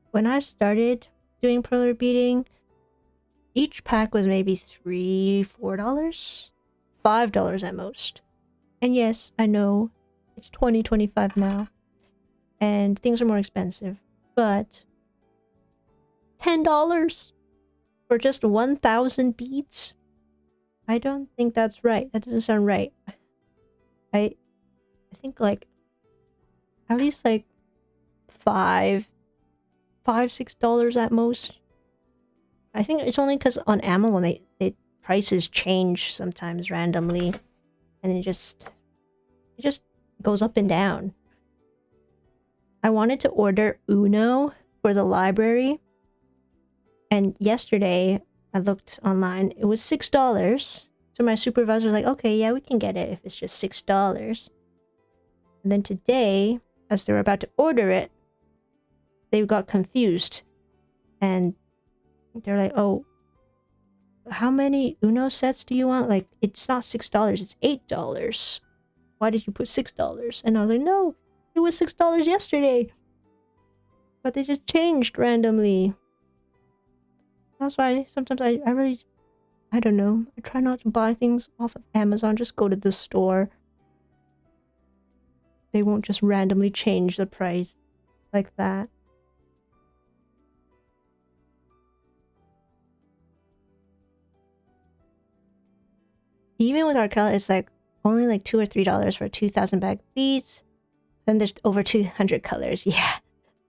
When I started doing Perler beading, each pack was maybe $3, $4, $5 at most. And yes, I know it's 2025 now, and things are more expensive, but $10 for just 1,000 beads? I don't think that's right. That doesn't sound right. I think like at least like $6 at most. I think it's only because on Amazon they prices change sometimes randomly, and it just goes up and down. I wanted to order Uno for the library, and yesterday I looked online. It was $6. So my supervisor was like, okay, yeah, we can get it if it's just $6. And then today, as they were about to order it, they got confused. And they're like, oh, how many Uno sets do you want? Like, it's not $6, it's $8. Why did you put $6? And I was like, no, it was $6 yesterday. But they just changed randomly. That's why sometimes I really, I don't know. I try not to buy things off of Amazon. Just go to the store. They won't just randomly change the price like that. Even with artkal, it's like only like $2 or $3 for 2,000 bag beads. Then there's over 200 colors. Yeah,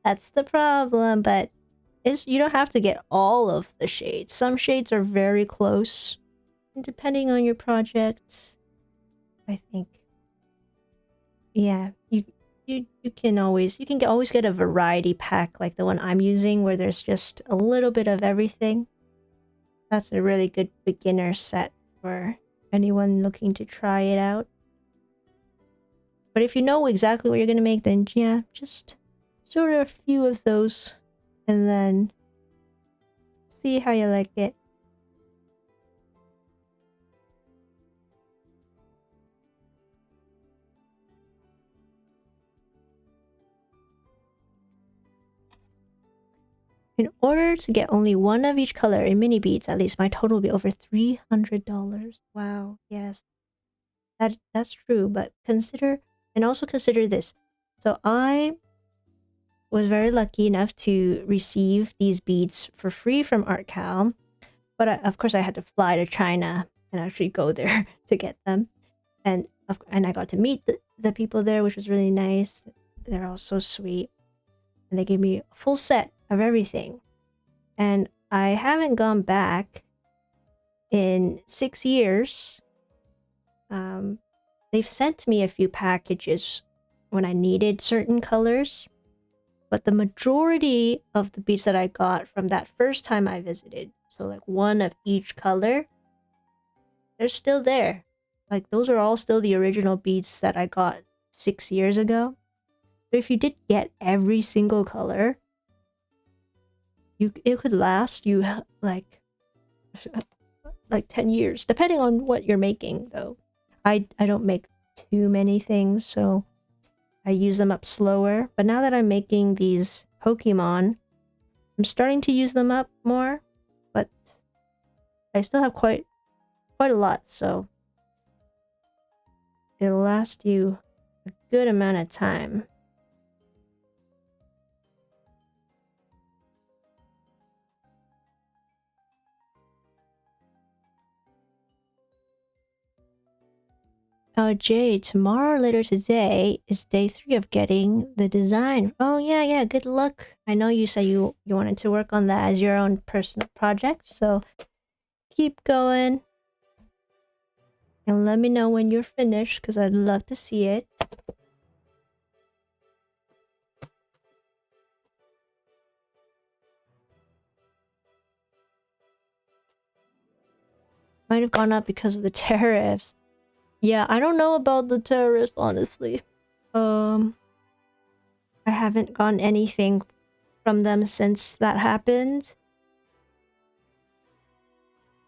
that's the problem. But you don't have to get all of the shades. Some shades are very close. And depending on your project, I think, yeah, you can always get a variety pack like the one I'm using, where there's just a little bit of everything. That's a really good beginner set for anyone looking to try it out. But if you know exactly what you're gonna make, then yeah, just sort of a few of those and then see how you like it. In order to get only one of each color in mini beads, at least my total will be over $300. Wow, yes. That's true, but consider this. So I was very lucky enough to receive these beads for free from artkal, but of course I had to fly to China and actually go there to get them, and I got to meet the people there, which was really nice. They're all so sweet, and they gave me a full set of everything, and I haven't gone back in 6 years, they've sent me a few packages when I needed certain colors, but the majority of the beads that I got from that first time I visited, so like one of each color, they're still there. Like those are all still the original beads that I got 6 years ago. So if you did get every single color, it could last you like 10 years, depending on what you're making though. I don't make too many things, so I use them up slower. But now that I'm making these Pokemon, I'm starting to use them up more, but I still have quite a lot, so it'll last you a good amount of time. Jay, tomorrow or later today is day 3 of getting the design. Oh, yeah, good luck. I know you said you wanted to work on that as your own personal project, so keep going. And let me know when you're finished, because I'd love to see it. Might have gone up because of the tariffs. Yeah, I don't know about the tariffs, honestly. I haven't gotten anything from them since that happened.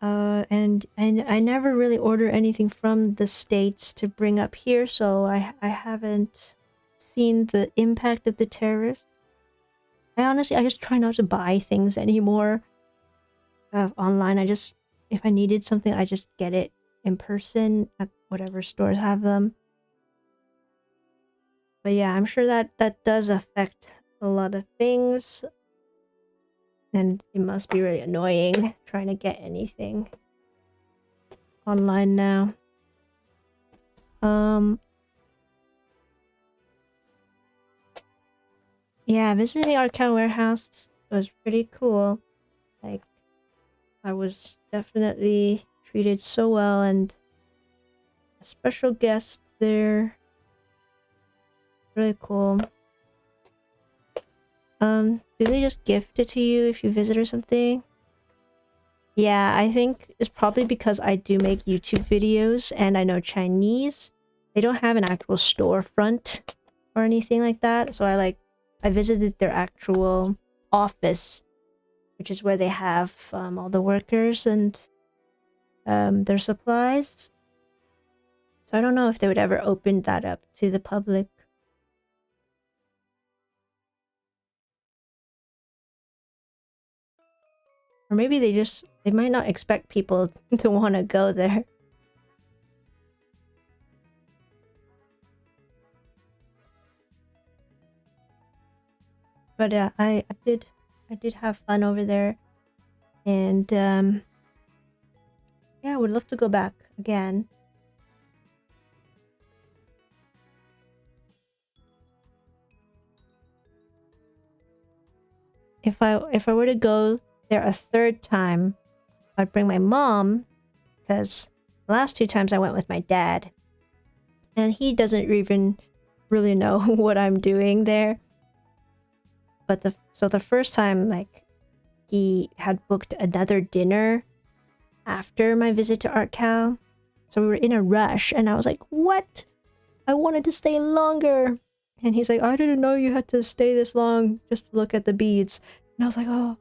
And I never really order anything from the States to bring up here, so I haven't seen the impact of the tariffs. I just try not to buy things anymore online. If I needed something, I just get it in person at whatever stores have them. But yeah, I'm sure that does affect a lot of things. And it must be really annoying trying to get anything online now. Yeah, visiting Artkal warehouse was pretty cool. Like, I was definitely treated so well, and a special guest there. Really cool. Do they just gift it to you if you visit or something? Yeah, I think it's probably because I do make YouTube videos and I know Chinese. They don't have an actual storefront or anything like that, so I visited their actual office, which is where they have all the workers and their supplies. So I don't know if they would ever open that up to the public. Or maybe they might not expect people to want to go there. But I did have fun over there, and yeah, I would love to go back again. If I were to go there a third time, I'd bring my mom, because the last 2 times I went with my dad, and he doesn't even really know what I'm doing there. But the first time, like, he had booked another dinner after my visit to Artkal, so we were in a rush, and I was like, "What? I wanted to stay longer." And he's like, "I didn't know you had to stay this long just to look at the beads." And I was like, "Oh,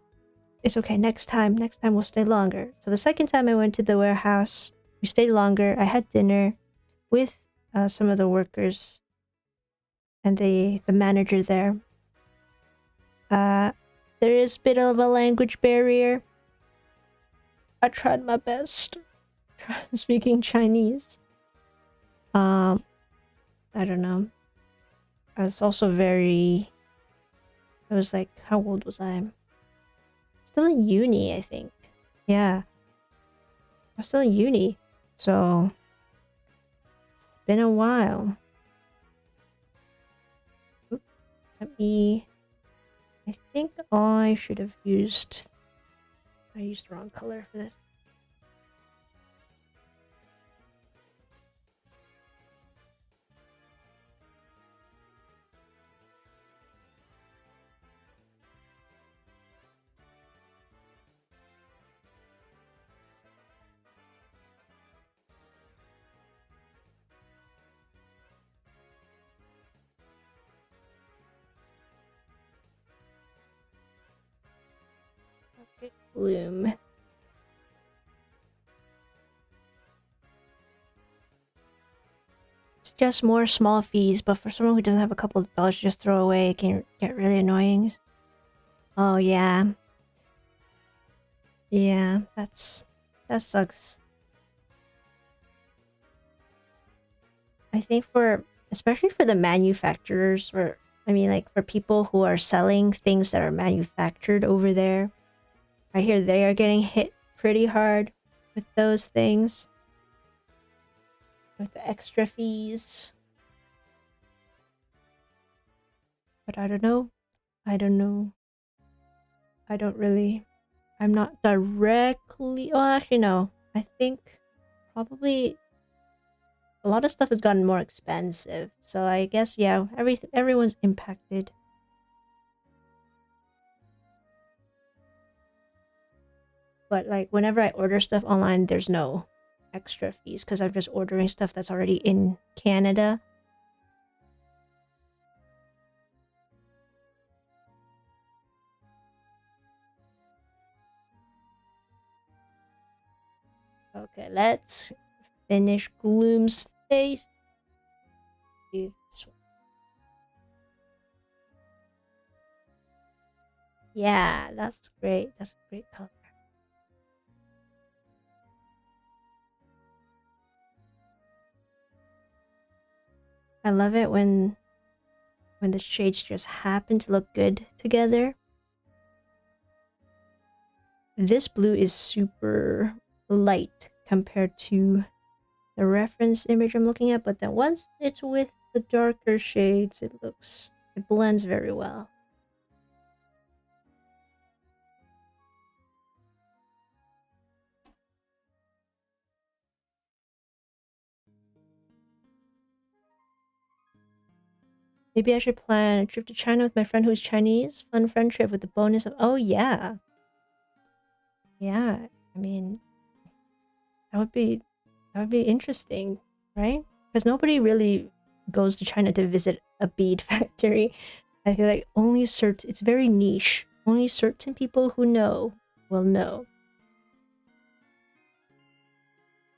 it's okay. Next time we'll stay longer." So the second time I went to the warehouse, we stayed longer. I had dinner with some of the workers and the manager there. There is a bit of a language barrier. I tried my best speaking Chinese. I don't know. I was also I was like, how old was I? Still in uni, I think. Yeah. I was still in uni. So it's been a while. Oop, I think I should have used... I used the wrong color for this. Gloom. It's just more small fees, but for someone who doesn't have a couple of dollars to just throw away, it can get really annoying. Oh yeah. Yeah, that sucks. I think especially for the manufacturers, or I mean like for people who are selling things that are manufactured over there, I hear they are getting hit pretty hard with those things. With the extra fees. But I don't know. I don't know. I don't really... I'm not directly... Well, actually, no. I think probably a lot of stuff has gotten more expensive. So I guess, yeah, everyone's impacted. But like, whenever I order stuff online, there's no extra fees because I'm just ordering stuff that's already in Canada. Okay, let's finish Gloom's face. Yeah, that's great. That's a great color. I love it when the shades just happen to look good together. This blue is super light compared to the reference image I'm looking at, but then once it's with the darker shades, it blends very well. Maybe I should plan a trip to China with my friend who's Chinese. Fun friend trip with the bonus of... Oh, yeah. Yeah, I mean... That would be interesting, right? Because nobody really goes to China to visit a bead factory. I feel like it's very niche. Only certain people who know will know.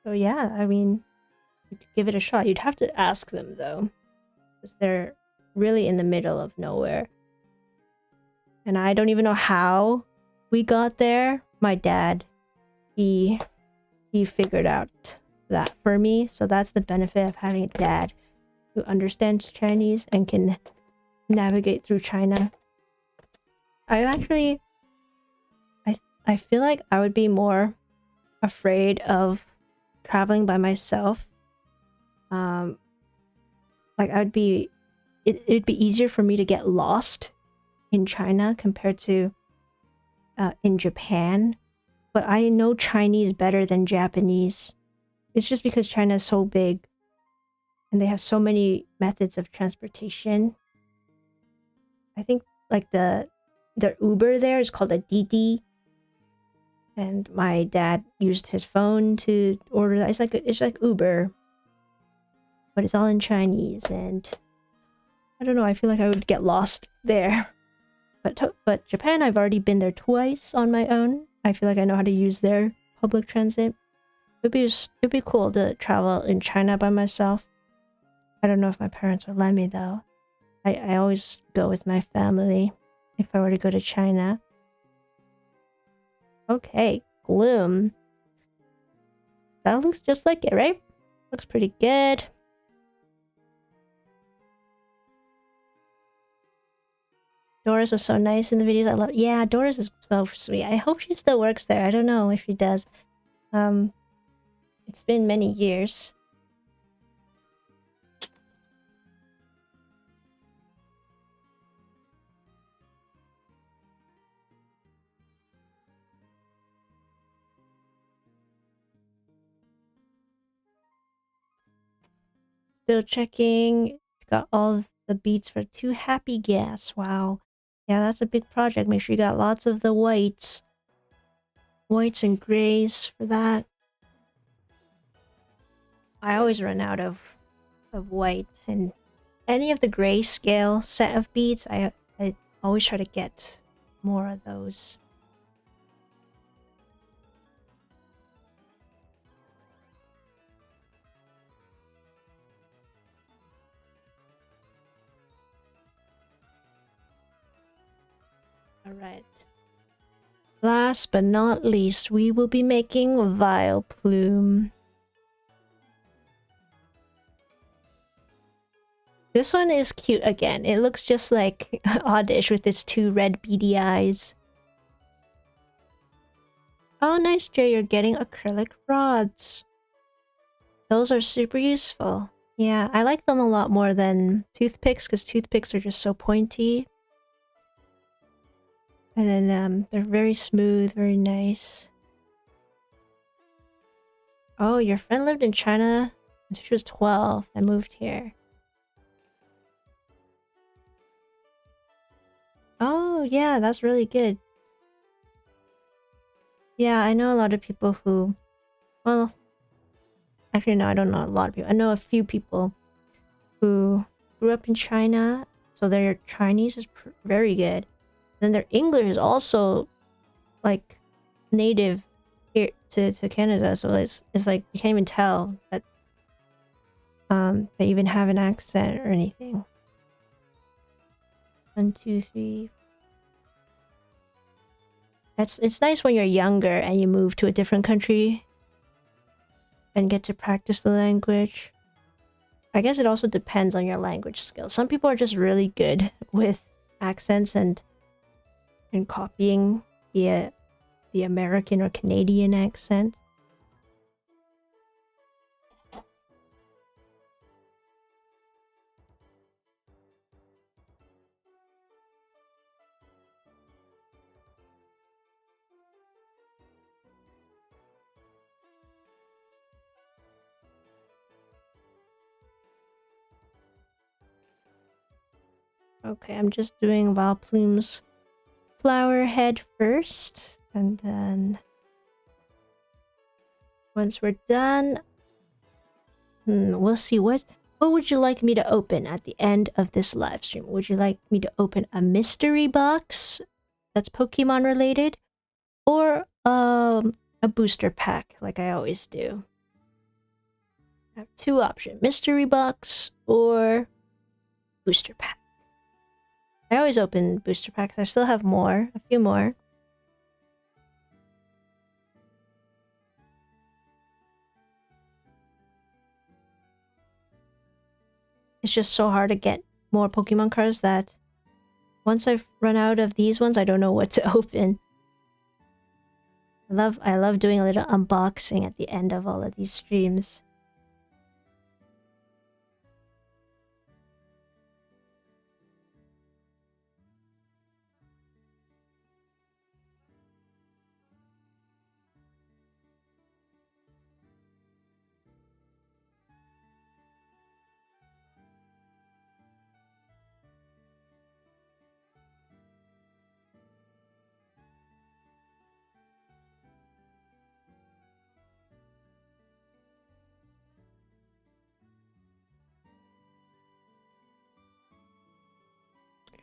So yeah, I mean, you could give it a shot. You'd have to ask them though, because they're really in the middle of nowhere. And I don't even know how we got there. My dad, he figured out that for me. So that's the benefit of having a dad who understands Chinese and can navigate through China. I feel like I would be more afraid of traveling by myself. Like it'd be easier for me to get lost in China compared to in Japan. But I know Chinese better than Japanese. It's just because China is so big and they have so many methods of transportation. I think like the Uber there is called a Didi. And my dad used his phone to order that. It's like Uber, but it's all in Chinese, and I don't know. I feel like I would get lost there. But Japan, I've already been there twice on my own. I feel like I know how to use their public transit. It'd be cool to travel in China by myself. I don't know if my parents would let me though. I always go with my family if I were to go to China. Okay, Gloom. That looks just like it, right? Looks pretty good. Doris was so nice in the videos. I love... Yeah, Doris is so sweet. I hope she still works there. I don't know if she does. It's been many years. Still checking. Got all the beads for 2 happy gas. Wow. Yeah, that's a big project. Make sure you got lots of the whites. Whites and grays for that. I always run out of white, and any of the grayscale set of beads, I always try to get more of those. Alright. Last but not least, we will be making Vileplume. This one is cute again. It looks just like Oddish with its 2 red beady eyes. Oh, nice, Jay. You're getting acrylic rods. Those are super useful. Yeah, I like them a lot more than toothpicks because toothpicks are just so pointy. And then they're very smooth, very nice. Oh, your friend lived in China until she was 12 and moved here. Oh, yeah, that's really good. Yeah, I know a lot of people who... Well, actually, no, I don't know a lot of people. I know a few people who grew up in China, so their Chinese is very good. Then their English is also, like, native here to Canada, so it's like you can't even tell that they even have an accent or anything. 1, 2, 3. It's nice when you're younger and you move to a different country and get to practice the language. I guess it also depends on your language skills. Some people are just really good with accents and copying the American or Canadian accent. Okay, I'm just doing Vileplume's flower head first, and then once we're done, we'll see what would you like me to open at the end of this live stream? Would you like me to open a mystery box that's Pokemon related, or a booster pack like I always do? I have 2 options: mystery box or booster pack. I always open booster packs. I still have more, a few more. It's just so hard to get more Pokemon cards that once I've run out of these ones, I don't know what to open. I love doing a little unboxing at the end of all of these streams.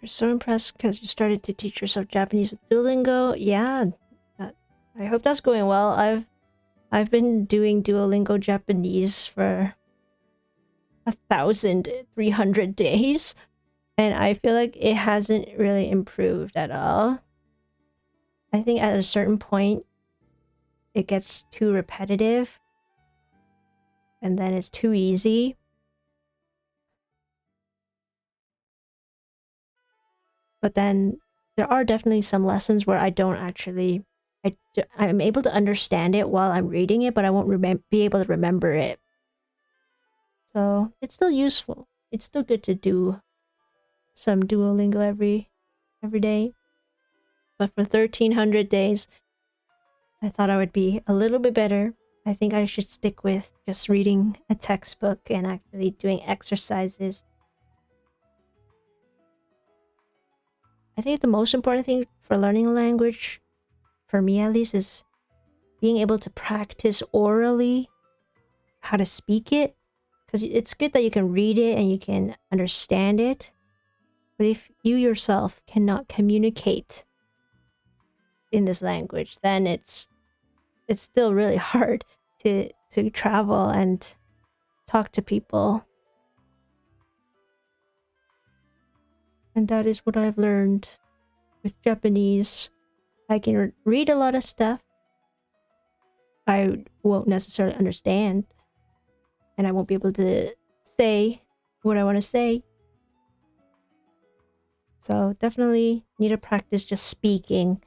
You're so impressed because you started to teach yourself Japanese with Duolingo. Yeah, I hope that's going well. I've been doing Duolingo Japanese for 1,300 days, and I feel like it hasn't really improved at all. I think at a certain point, it gets too repetitive, and then it's too easy. But then there are definitely some lessons where I don't actually... I'm able to understand it while I'm reading it, but I won't be able to remember it. So it's still useful. It's still good to do some Duolingo every day. But for 1,300 days, I thought I would be a little bit better. I think I should stick with just reading a textbook and actually doing exercises. I think the most important thing for learning a language, for me at least, is being able to practice orally how to speak it. Because it's good that you can read it and you can understand it. But if you yourself cannot communicate in this language, then it's still really hard to travel and talk to people. And that is what I've learned. with Japanese. I can read a lot of stuff. I won't necessarily understand, and I won't be able to say what I want to say. So definitely need to practice just speaking.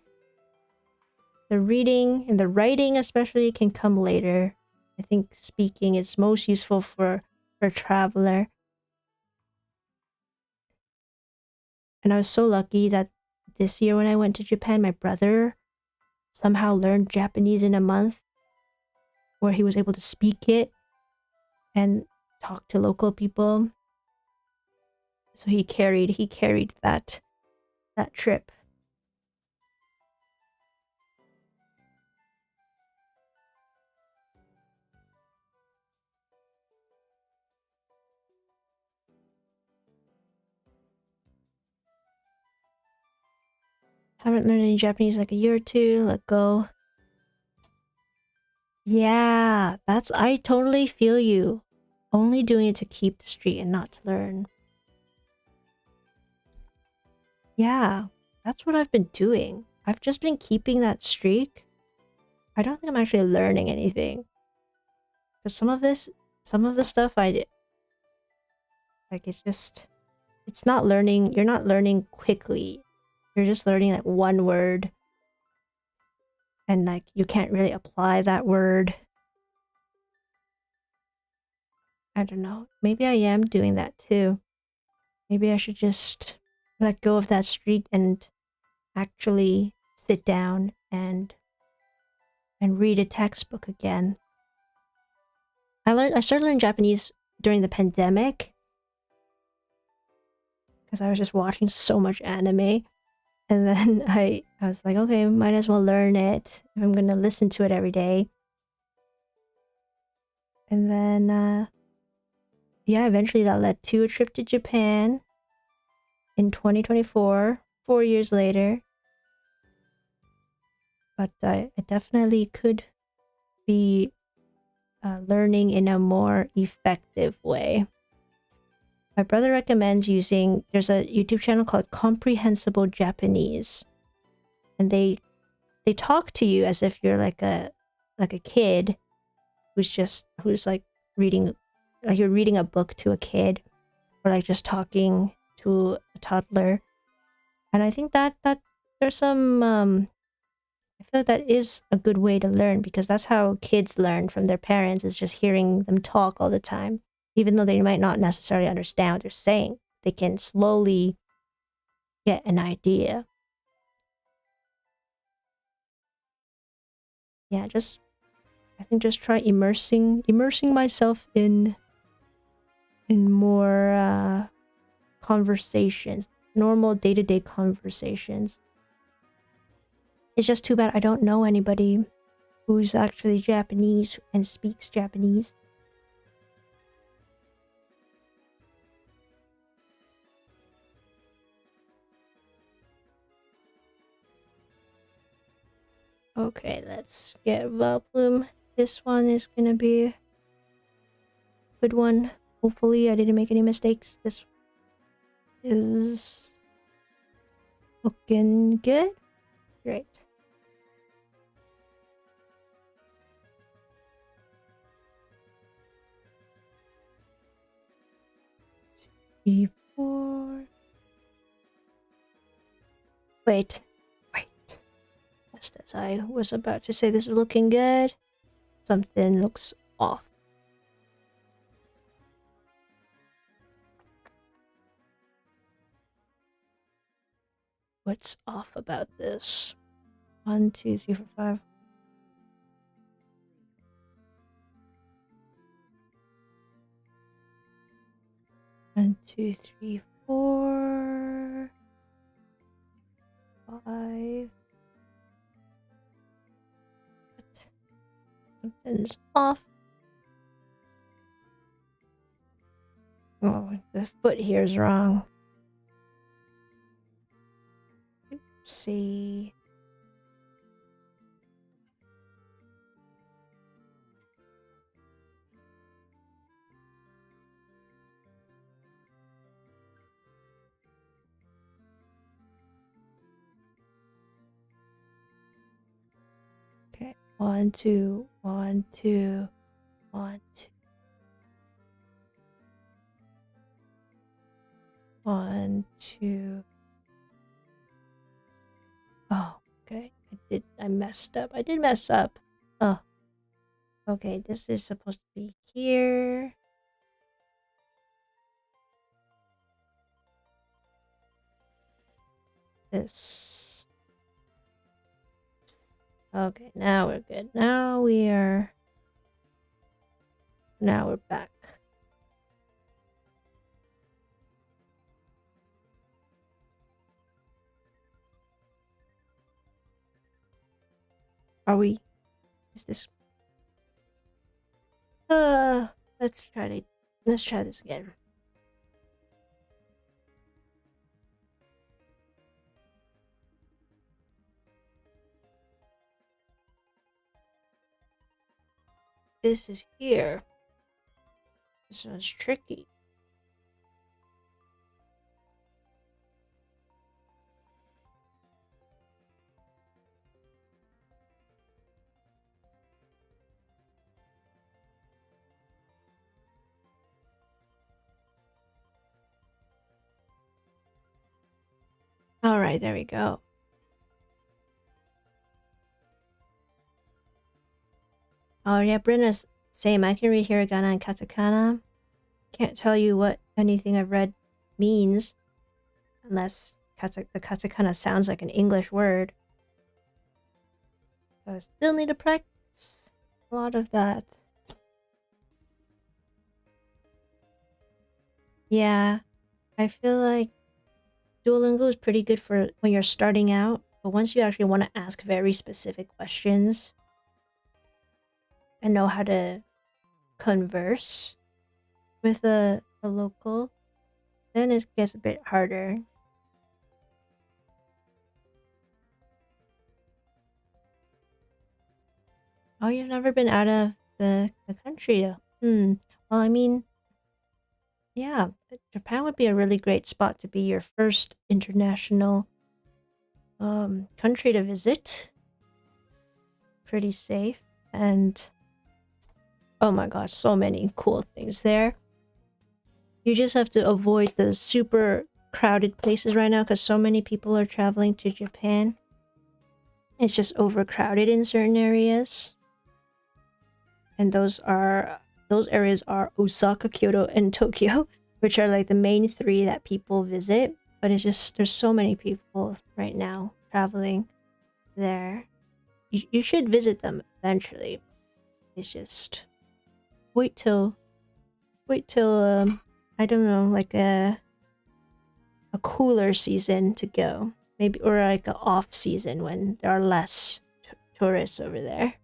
The reading and the writing especially can come later. I think speaking is most useful for a traveler. And I was so lucky that this year when I went to Japan, my brother somehow learned Japanese in a month, where he was able to speak it and talk to local people. So he carried that trip. Haven't learned any Japanese like a year or two. Let go. Yeah, I totally feel you. Only doing it to keep the streak and not to learn. Yeah, that's what I've been doing. I've just been keeping that streak. I don't think I'm actually learning anything. Because some of the stuff I did, like, it's not learning. You're not learning quickly. You're just learning like one word. And like, you can't really apply that word. I don't know. Maybe I am doing that too. Maybe I should just let go of that streak and actually sit down and read a textbook again. I started learning Japanese during the pandemic because I was just watching so much anime, and then I was like, okay, might as well learn it if I'm gonna listen to it every day. And then yeah, eventually that led to a trip to Japan in 2024, 4 years later. But I definitely could be learning in a more effective way. My brother recommends there's a YouTube channel called Comprehensible Japanese. And they talk to you as if you're like a kid who's like reading, like you're reading a book to a kid, or like just talking to a toddler. And I think that there's some I feel like that is a good way to learn, because that's how kids learn from their parents, is just hearing them talk all the time. Even though they might not necessarily understand what they're saying, they can slowly get an idea. Yeah, I think just try immersing myself in more conversations, normal day-to-day conversations. It's just too bad I don't know anybody who's actually Japanese and speaks Japanese. Okay, let's get Vileplume. This one is gonna be a good one. Hopefully I didn't make any mistakes. This is looking good. Great. Before. Wait. Just as I was about to say this is looking good, something looks off. What's off about this? 1, 2, 3, 4, 5. One, two, three, 4, 5. Something's off. Oh, the foot here is wrong. Oopsie. 1, 2, 1, 2, 1, 2. 1, 2. Oh, okay. I messed up. I did mess up. Oh. Okay, this is supposed to be here. This. Okay, now we're good. Now we're back. Are we? Is this? Let's try this again. This is here. This one's tricky. All right, there we go. Oh yeah, Brenna's same. I can read hiragana and katakana. Can't tell you what anything I've read means, unless the katakana sounds like an English word. So I still need to practice a lot of that. Yeah, I feel like Duolingo is pretty good for when you're starting out, but once you actually want to ask very specific questions and know how to converse with a local, then it gets a bit harder. Oh, you've never been out of the country though. Well, I mean, yeah, Japan would be a really great spot to be your first international country to visit. Pretty safe, and oh my gosh, so many cool things there. You just have to avoid the super crowded places right now because so many people are traveling to Japan. It's just overcrowded in certain areas. And those areas are Osaka, Kyoto, and Tokyo, which are like the main three that people visit. But it's just there's so many people right now traveling there. You should visit them eventually. It's just wait till I don't know, like a cooler season to go. Maybe, or like an off season when there are less tourists over there.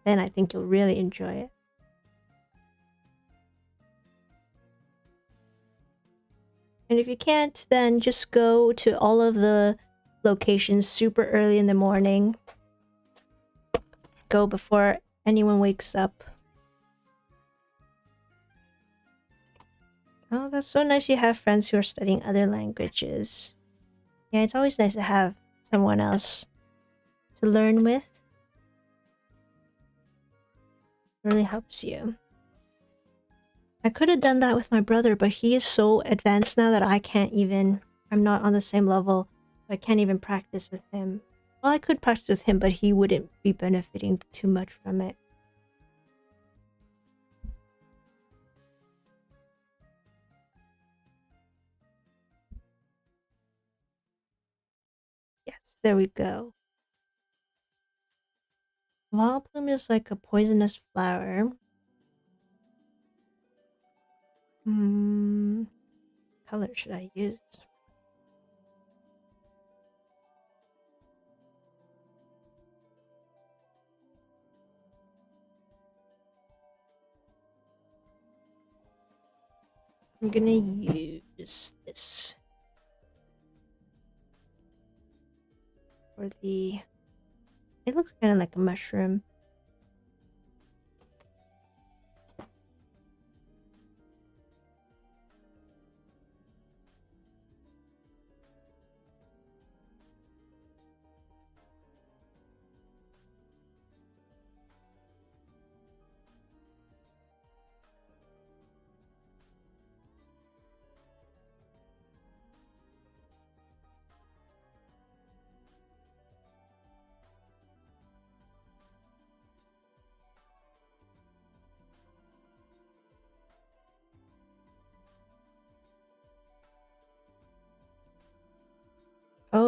Then I think you'll really enjoy it. And if you can't, then just go to all of the locations super early in the morning. Go before anyone wakes up. Oh, that's so nice you have friends who are studying other languages. Yeah, it's always nice to have someone else to learn with. It really helps you. I could have done that with my brother, but he is so advanced now that I'm not on the same level. I can't even practice with him. Well, I could practice with him, but he wouldn't be benefiting too much from it. Yes, there we go. Vileplume is like a poisonous flower. Color should I use? I'm gonna use this for the... It looks kind of like a mushroom.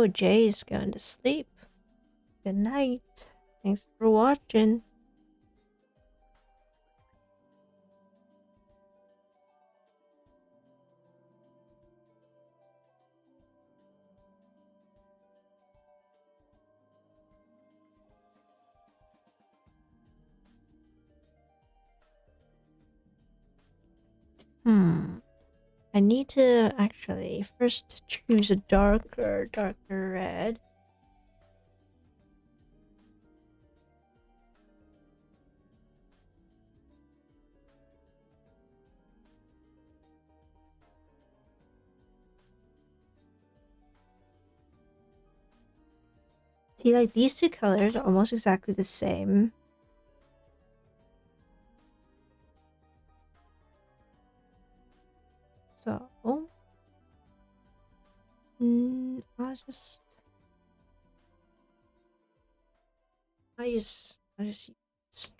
Oh, Jay's going to sleep. Good night. Thanks for watching. I need to actually first choose a darker red. See, like these two colors are almost exactly the same. So, I'll just use this.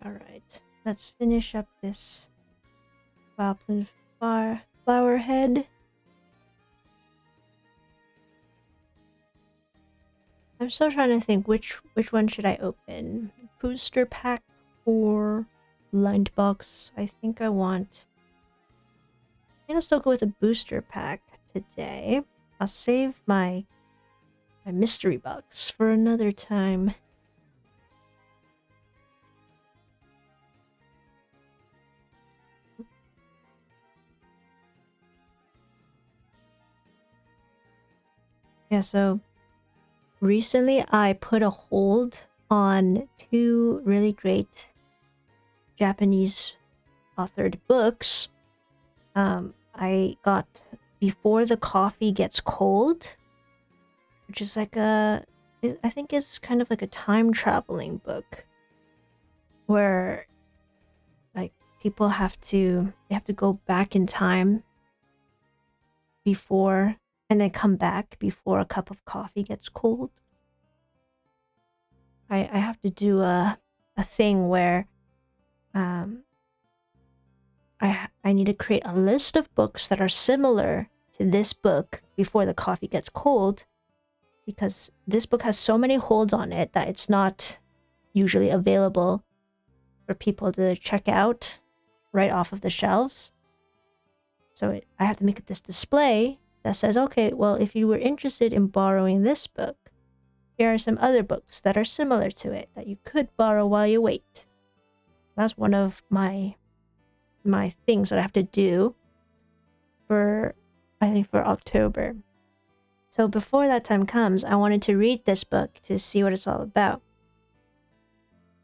Alright, let's finish up this Vileplume flower head. I'm still trying to think which one should I open? Booster pack or blind box? I think I'll still go with a booster pack today. I'll save my mystery box for another time. Yeah, so recently I put a hold on 2 really great Japanese authored books. I got Before the Coffee Gets Cold, which is like I think it's kind of like a time traveling book where like people have to go back in time before and then come back before a cup of coffee gets cold. I have to do a thing where I need to create a list of books that are similar to this book, Before the Coffee Gets Cold, because this book has so many holds on it that it's not usually available for people to check out right off of the shelves. So I have to make this display that says, okay, well, if you were interested in borrowing this book, here are some other books that are similar to it that you could borrow while you wait. That's one of my things that I have to do for, I think, for October. So before that time comes, I wanted to read this book to see what it's all about.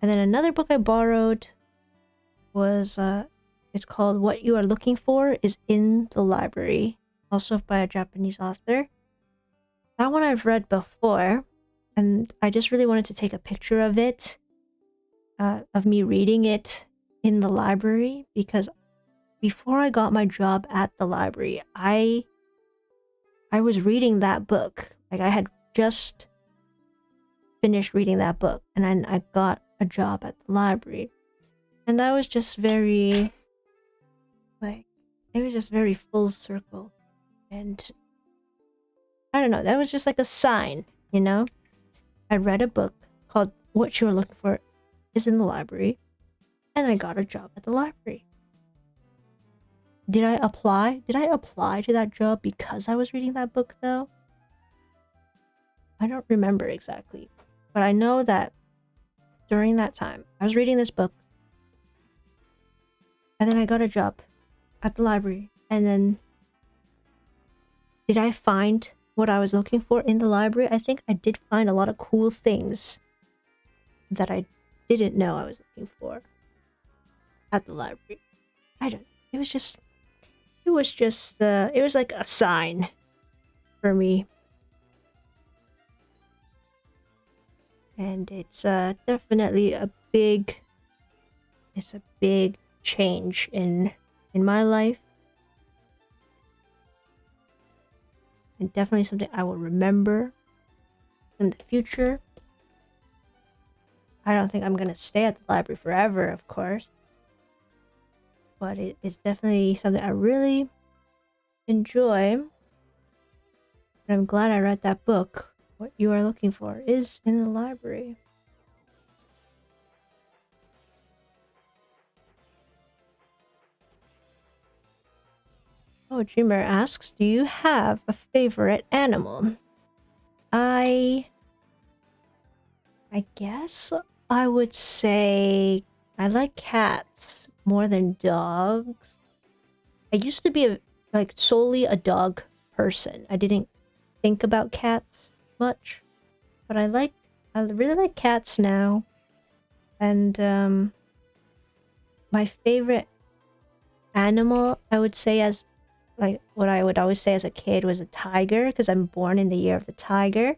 And then another book I borrowed was, it's called What You Are Looking For Is in the Library, also by a Japanese author. That one I've read before, and I just really wanted to take a picture of it, of me reading it in the library, because before I got my job at the library, I was reading that book. Like, I had just finished reading that book, and then I got a job at the library. And that was just very, like, it was just very full circle. And I don't know, that was just like a sign, you know? I read a book called What You Are Looking For Is in the Library, and I got a job at the library. Did I apply? Did I apply to that job because I was reading that book, though? I don't remember exactly. But I know that during that time, I was reading this book, and then I got a job at the library. And then, did I find what I was looking for in the library? I think I did find a lot of cool things that I didn't know I was looking for at the library. I don't. It was just. It was just. It was like a sign for me, and it's definitely a big. It's a big change in my life, and definitely something I will remember in the future. I don't think I'm gonna stay at the library forever, of course, but it is definitely something I really enjoy. And I'm glad I read that book. What you are looking for is in the library. Oh, Dreamer asks, do you have a favorite animal? I guess I would say I like cats more than dogs. I used to be like solely a dog person. I didn't think about cats much, but I really like cats now. And my favorite animal, I would say, as like what I would always say as a kid, was a tiger, because I'm born in the year of the tiger.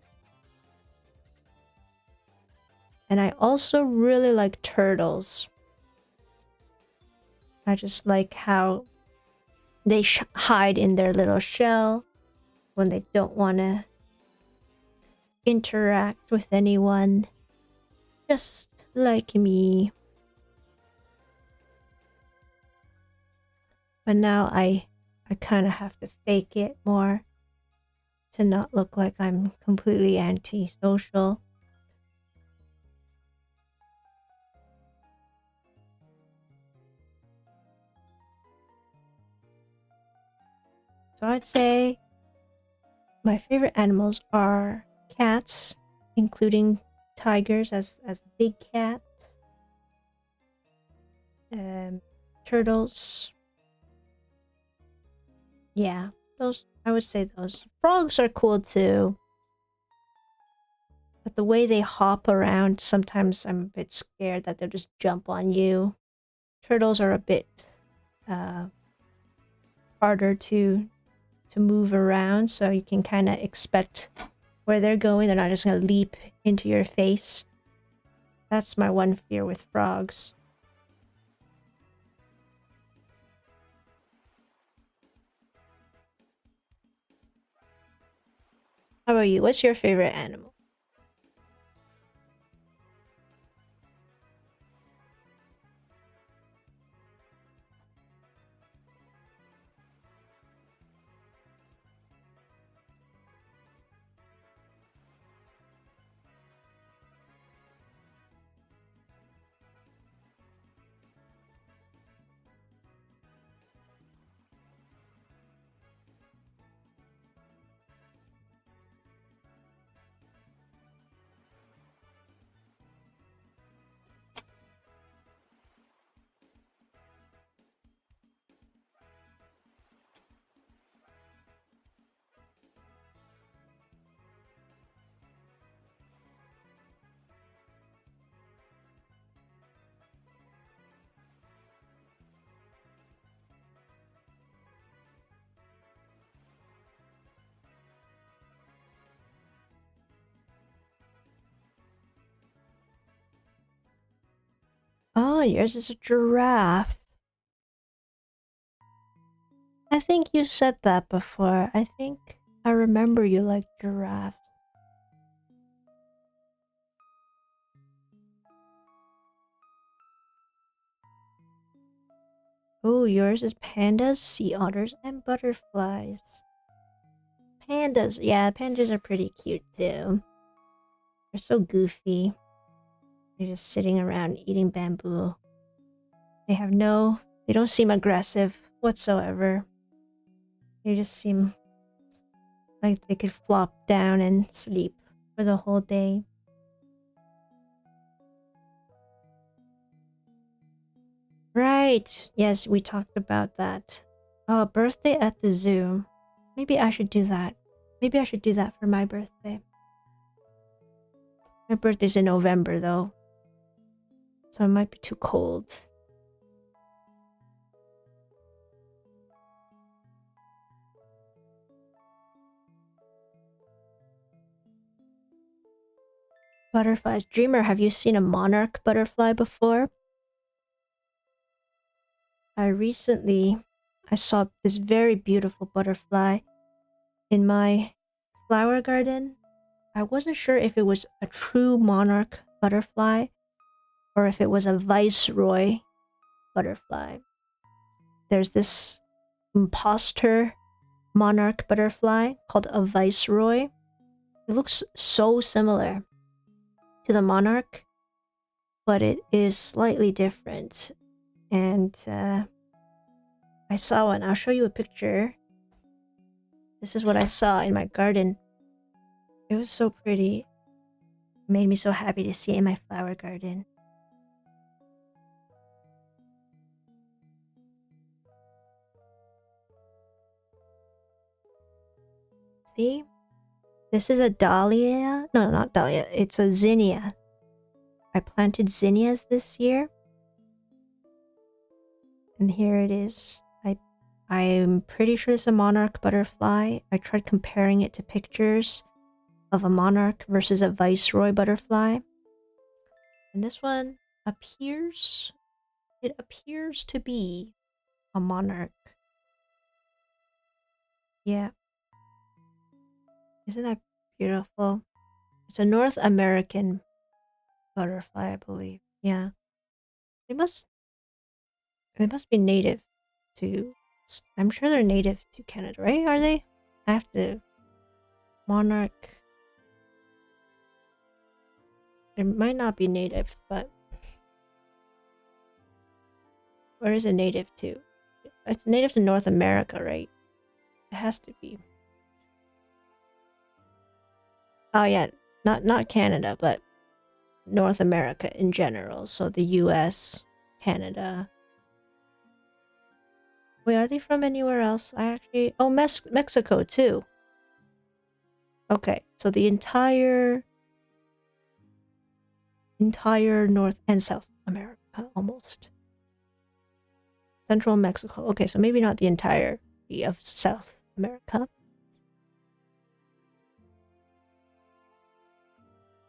And I also really like turtles. I just like how they hide in their little shell when they don't want to interact with anyone. Just like me. But now I kind of have to fake it more to not look like I'm completely antisocial. So I'd say my favorite animals are cats, including tigers as the big cats, turtles. Yeah, those, I would say those. Frogs are cool too, but the way they hop around, sometimes I'm a bit scared that they'll just jump on you. Turtles are a bit harder to move around, so you can kind of expect where they're going. They're not just gonna leap into your face. That's my one fear with frogs. How about you? What's your favorite animal? Oh, yours is a giraffe. I think you said that before. I think I remember you like giraffes. Oh, yours is pandas, sea otters, and butterflies. Pandas, yeah, pandas are pretty cute too. They're so goofy. They're just sitting around eating bamboo. They don't seem aggressive whatsoever. They just seem like they could flop down and sleep for the whole day. Right. Yes, we talked about that. Oh, birthday at the zoo. Maybe I should do that. Maybe I should do that for my birthday. My birthday's in November, though. So it might be too cold. Butterflies. Dreamer, have you seen a monarch butterfly before? I saw this very beautiful butterfly in my flower garden. I wasn't sure if it was a true monarch butterfly or if it was a viceroy butterfly. There's this imposter monarch butterfly called a viceroy. It looks so similar to the monarch, but it is slightly different. And I saw one. I'll show you a picture. This is what I saw in my garden. It was so pretty. It made me so happy to see it in my flower garden. See? This is a dahlia. No, not dahlia. It's a zinnia. I planted zinnias this year. And here it is. I'm pretty sure it's a monarch butterfly. I tried comparing it to pictures of a monarch versus a viceroy butterfly. And this one appears to be a monarch. Yeah. Isn't that beautiful? It's a North American butterfly, I believe. Yeah. They must be native to... I'm sure they're native to Canada, right? Are they? I have to... Monarch... It might not be native, but... Where is it native to? It's native to North America, right? It has to be. Oh yeah, not Canada, but North America in general. So the US, Canada. Wait, are they from anywhere else? I actually... Oh, Mexico too. Okay, so the entire North and South America, almost. Central Mexico. Okay, so maybe not the entirety of South America.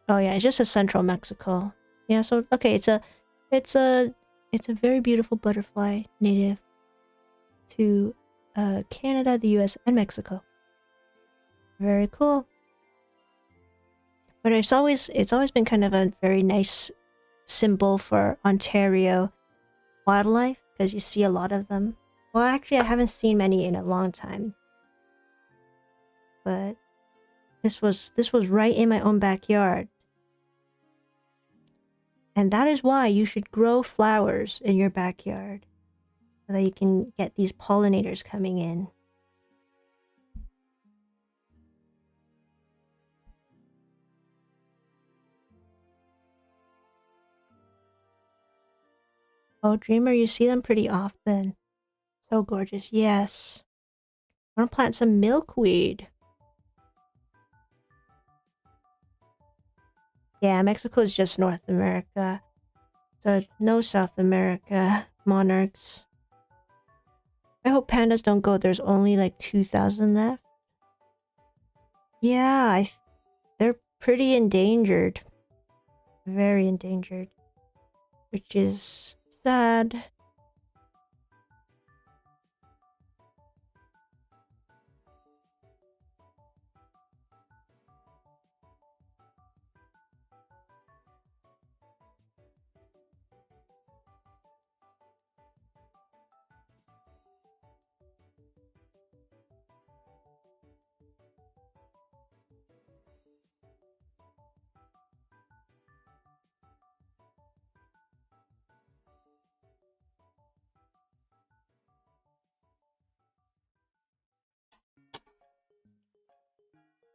Oh yeah, it's just a Central Mexico. Yeah, so okay, it's a very beautiful butterfly native to Canada, the US, and Mexico. Very cool. But it's always been kind of a very nice symbol for Ontario wildlife because you see a lot of them. Well, actually, I haven't seen many in a long time. But this was right in my own backyard. And that is why you should grow flowers in your backyard so that you can get these pollinators coming in. Oh, Dreamer, you see them pretty often. So gorgeous. Yes. I want to plant some milkweed. Yeah, Mexico is just North America. So no South America monarchs. I hope pandas don't go. There's only like 2,000 left. Yeah, they're pretty endangered. Very endangered. Which is sad.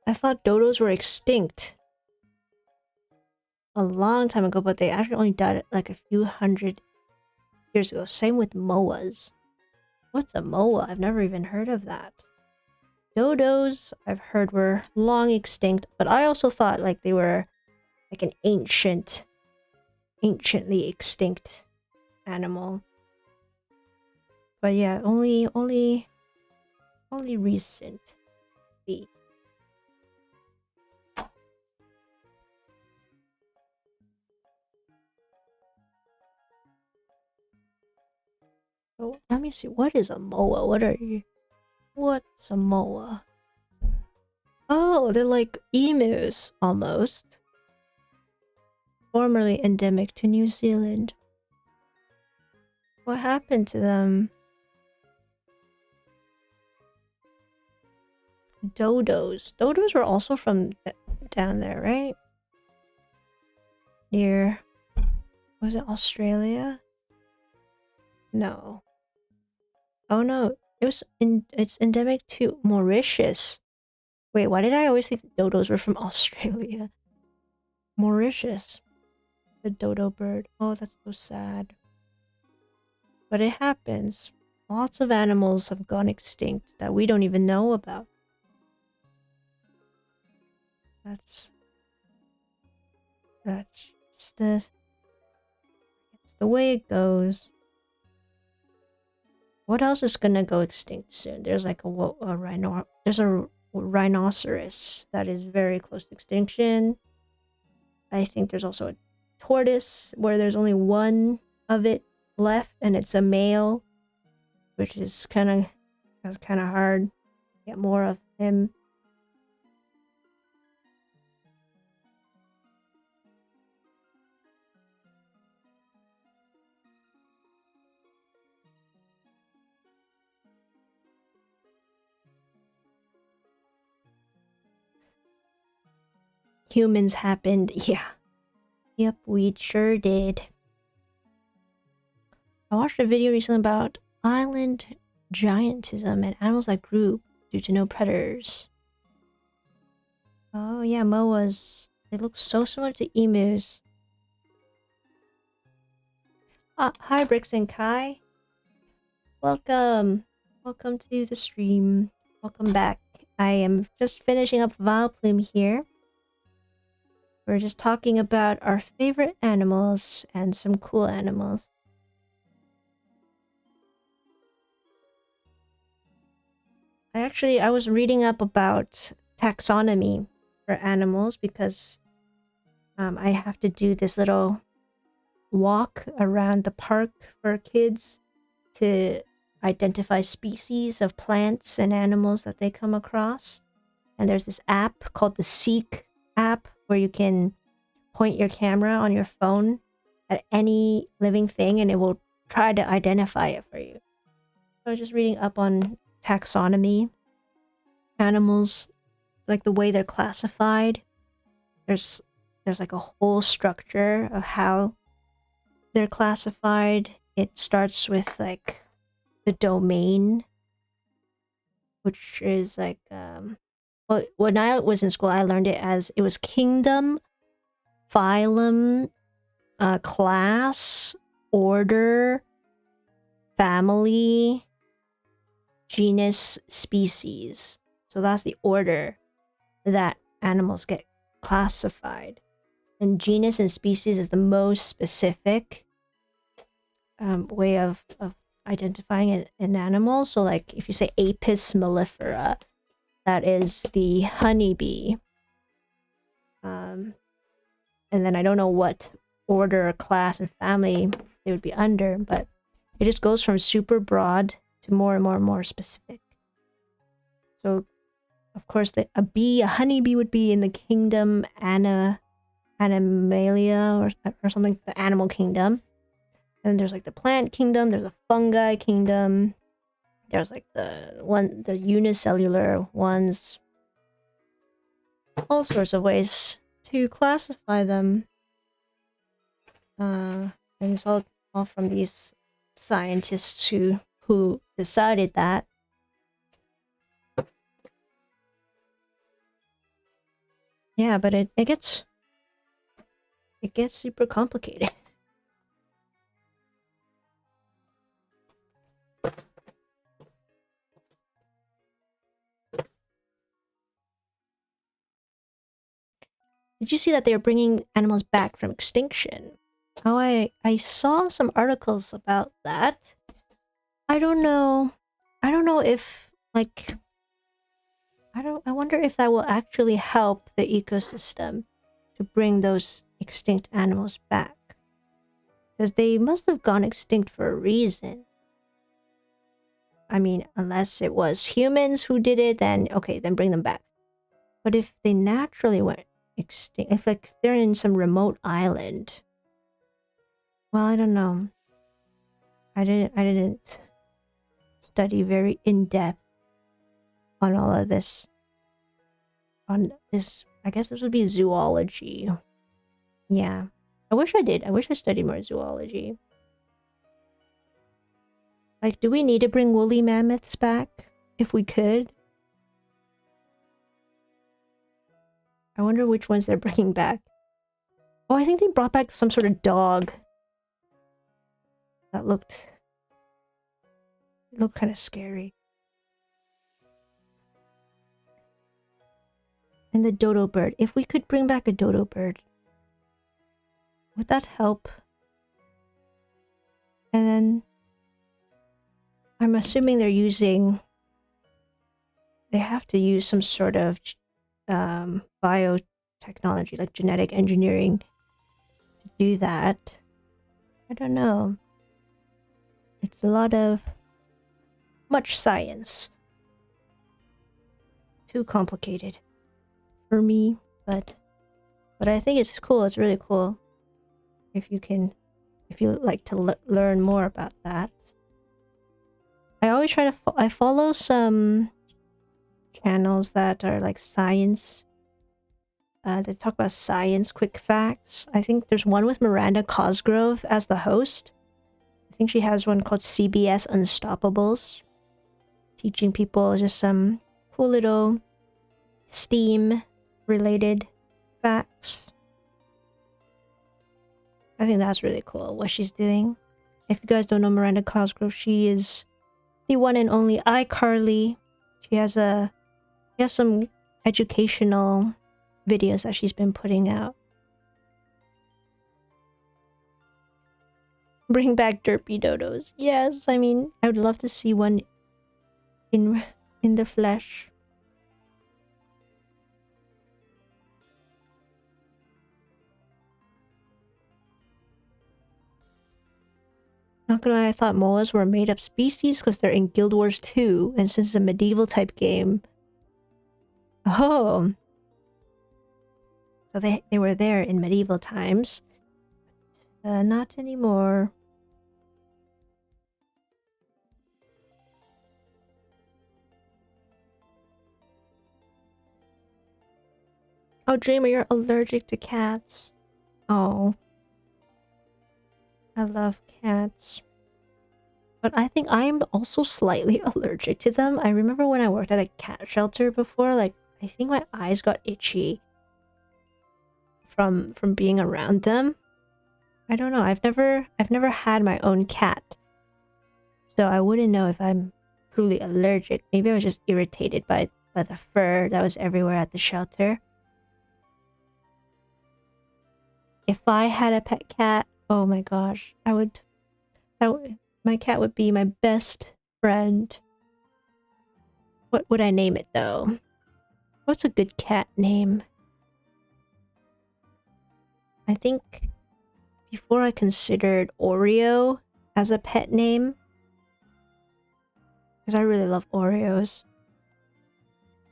I thought dodos were extinct a long time ago, but they actually only died like a few hundred years ago. Same with moas. What's a moa? I've never even heard of that. Dodos, I've heard, were long extinct, but I also thought like they were like an ancient anciently extinct animal. But yeah, only recently. Oh, let me see. What is a moa? What are you? What's a moa? Oh, they're like emus almost. Formerly endemic to New Zealand. What happened to them? Dodos. Dodos were also from down there, right? Near, was it Australia? No. Oh no, it's endemic to Mauritius. Wait, why did I always think dodos were from Australia? Mauritius. The dodo bird. Oh, that's so sad. But it happens. Lots of animals have gone extinct that we don't even know about. That's just it's the way it goes. What else is gonna go extinct soon? There's like a rhino. There's a rhinoceros that is very close to extinction. I think there's also a tortoise where there's only one of it left, and it's a male, which is kind of hard. Get more of him. Humans happened, yeah. Yep, we sure did. I watched a video recently about island giantism and animals that grew due to no predators. Oh yeah, moas. They look so similar to emus. Hi Brix and Kai. Welcome. Welcome to the stream. Welcome back. I am just finishing up Vileplume here. We're just talking about our favorite animals and some cool animals. I was reading up about taxonomy for animals because I have to do this little walk around the park for kids to identify species of plants and animals that they come across. And there's this app called the Seek app where you can point your camera on your phone at any living thing and it will try to identify it for you. So I was just reading up on taxonomy. Animals, like the way they're classified. There's like a whole structure of how they're classified. It starts with like the domain, which is like well, when I was in school I learned it as it was kingdom, phylum, class, order, family, genus, species. So that's the order that animals get classified. And genus and species is the most specific way of identifying an animal. So like if you say Apis mellifera, that is the honeybee. And then I don't know what order, class, and family they would be under, but it just goes from super broad to more and more and more specific. So, of course, a honeybee would be in the kingdom Animalia or something, the animal kingdom. And then there's like the plant kingdom, there's a fungi kingdom, there's like the unicellular ones. All sorts of ways to classify them. And it's all from these scientists who decided that. Yeah, but it gets super complicated. Did you see that they are bringing animals back from extinction? Oh, I saw some articles about that. I don't know. I don't know if like I wonder if that will actually help the ecosystem to bring those extinct animals back. Because they must have gone extinct for a reason. I mean, unless it was humans who did it, then okay, then bring them back. But if they naturally went extinct, if like they're in some remote island, well, I don't know. I didn't study very in depth on all of this. On this, I guess this would be zoology. Yeah, I wish I did. I wish I studied more zoology. Like, do we need to bring woolly mammoths back if we could? I wonder which ones they're bringing back. Oh, I think they brought back some sort of dog that looked kind of scary. And the dodo bird. If we could bring back a dodo bird, would that help? And then I'm assuming they're using. They have to use some sort of biotechnology, like genetic engineering, to do that. I don't know. It's a lot of much science. Too complicated for me, but I think it's cool. It's really cool if you like to learn more about that. I always try to I follow some channels that are like science. They talk about science quick facts. I think there's one with Miranda Cosgrove as the host. I think she has one called CBS Unstoppables, teaching people just some cool little STEAM related facts. I think that's really cool what she's doing. If you guys don't know Miranda Cosgrove, she is the one and only iCarly. She has some educational videos that she's been putting out. Bring back derpy dodos. Yes, I mean, I would love to see one in the flesh. Not gonna lie, I thought moas were a made-up species because they're in Guild Wars 2, and since it's a medieval type game. Oh. So they were there in medieval times. Not anymore. Oh, Dreamer, you're allergic to cats. Oh. I love cats. But I think I'm also slightly allergic to them. I remember when I worked at a cat shelter before, like, I think my eyes got itchy from being around them. I don't know. I've never had my own cat. So I wouldn't know if I'm truly allergic. Maybe I was just irritated by the fur that was everywhere at the shelter. If I had a pet cat, oh my gosh, my cat would be my best friend. What would I name it though? What's a good cat name? I think before I considered Oreo as a pet name, because I really love Oreos.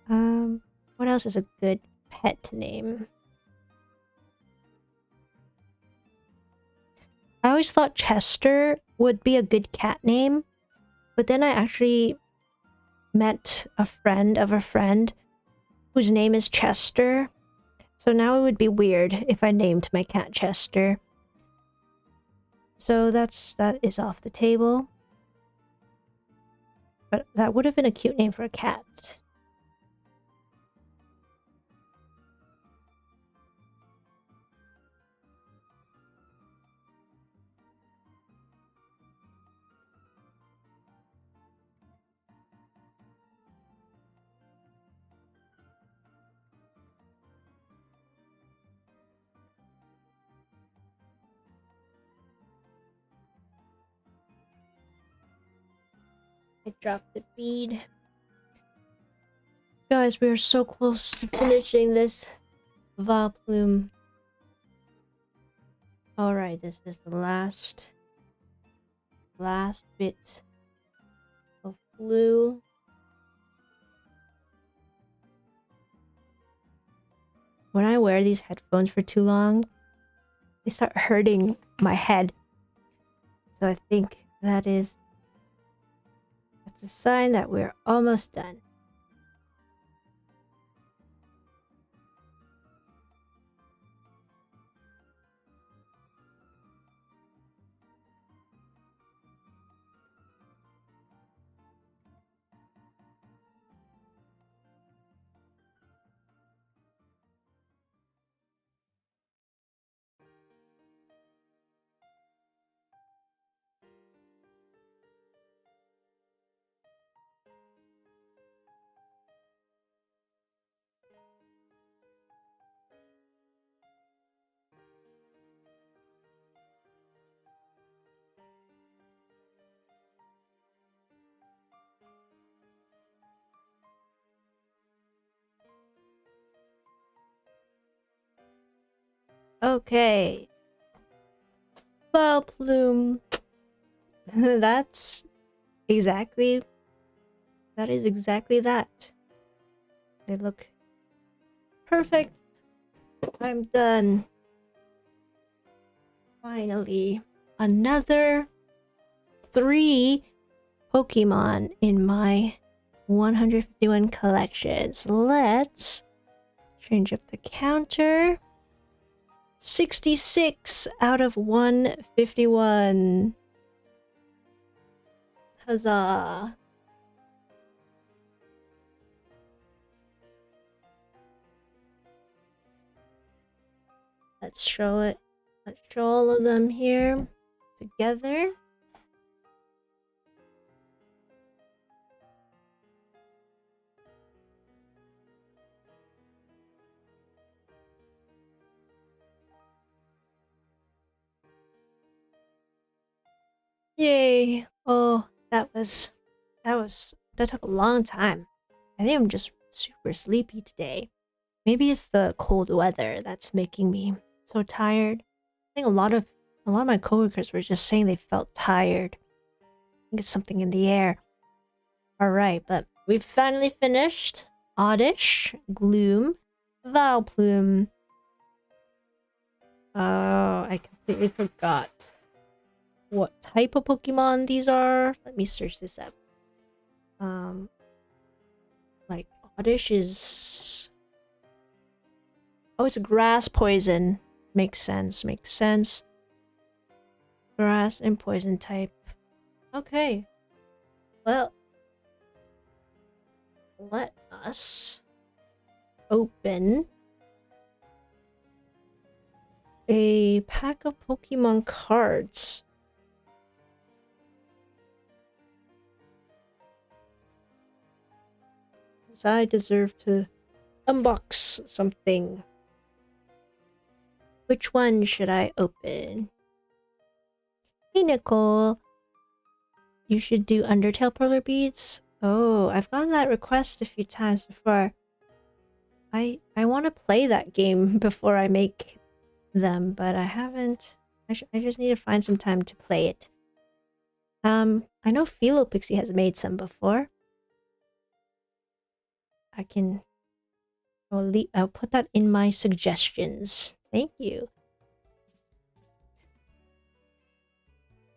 What else is a good pet name? I always thought Chester would be a good cat name, but then I actually met a friend of a friend whose name is Chester. So now it would be weird if I named my cat Chester. So that is off the table. But that would have been a cute name for a cat. I dropped the bead. Guys, we are so close to finishing this Vileplume. Alright, this is the last bit of blue. When I wear these headphones for too long, they start hurting my head. So I think that's a sign that we're almost done. Okay. Vileplume. That is exactly that. They look perfect. I'm done. Finally. Another 3 Pokemon in my 151 collections. Let's change up the counter. 66 out of 151. Huzzah. Let's show it. Let's show all of them here together. Yay. Oh, that took a long time. I think I'm just super sleepy today. Maybe it's the cold weather that's making me so tired. I think a lot of my coworkers were just saying they felt tired. I think it's something in the air. Alright, but we've finally finished Oddish, Gloom, Vileplume. Oh, I completely forgot what type of Pokemon these are. Let me search this up. Like Oddish is... Oh, it's a grass poison. Makes sense, makes sense. Grass and poison type. Okay. Well, let us open a pack of Pokemon cards. As I deserve to unbox something. Which one should I open? Hey Nicole, you should do Undertale Perler beads. Oh, I've gotten that request a few times before. I want to play that game before I make them, but I haven't. I just need to find some time to play it. I know Pixie has made some before. I'll put that in my suggestions. Thank you.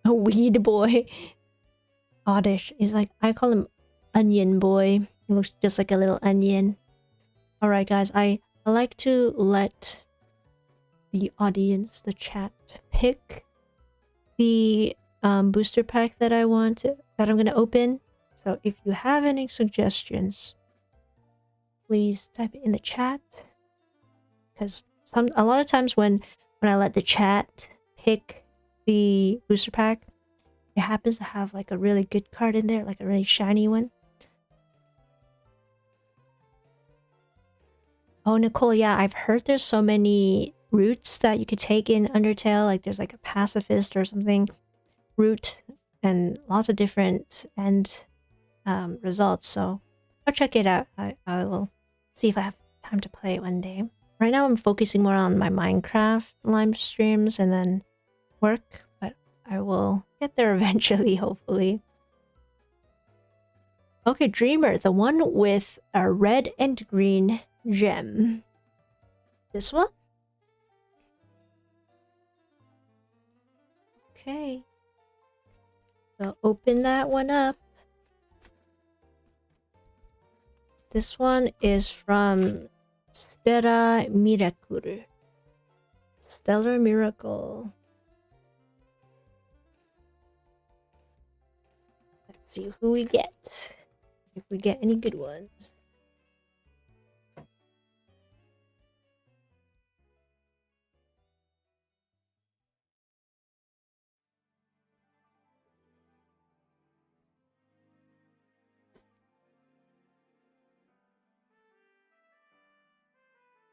A weed boy. Oddish. He's like, I call him Onion Boy. He looks just like a little onion. Alright guys, I like to let the audience, the chat, pick the booster pack that I'm gonna open. So if you have any suggestions, please type it in the chat. Because a lot of times when I let the chat pick the booster pack, it happens to have like a really good card in there, like a really shiny one. Oh, Nicole, yeah, I've heard there's so many routes that you could take in Undertale. Like there's like a pacifist or something route and lots of different. And results, so I'll check it out. I will see if I have time to play it one day. Right now I'm focusing more on my Minecraft live streams and then work, but I will get there eventually, hopefully. Okay, Dreamer, the one with a red and green gem. This one? Okay. So open that one up. This one is from Stellar Miracle. Stellar Miracle. Let's see who we get. If we get any good ones.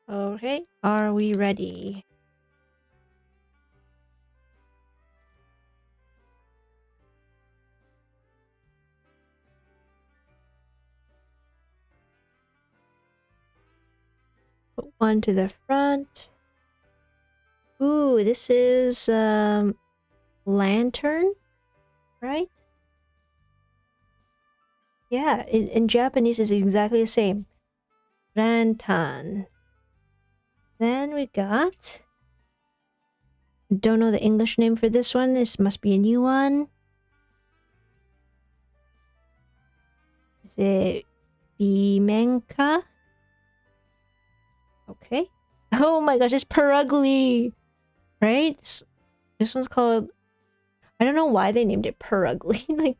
Okay, are we ready? Put one to the front. Ooh, this is lantern, right? Yeah, in Japanese it's exactly the same. Rantan. Then we got... Don't know the English name for this one. This must be a new one. Is it Bimenka? Okay. Oh my gosh, it's Perugly! Right? This one's called... I don't know why they named it Perugly. Like,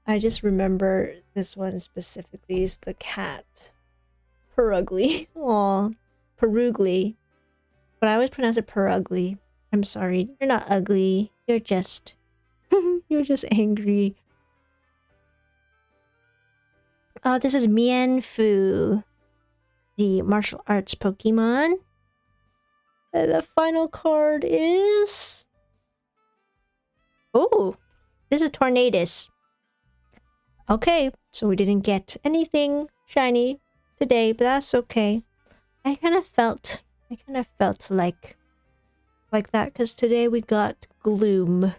I just remember this one specifically is the cat. Perugly. Aw. Perugly. But I always pronounce it Perugly. I'm sorry. You're not ugly. You're just... you're just angry. Oh, this is Mienfu. The martial arts Pokemon. The final card is... Oh! This is Tornadus. Okay, so we didn't get anything shiny today, but that's okay. I kind of felt like that because today we got Gloom.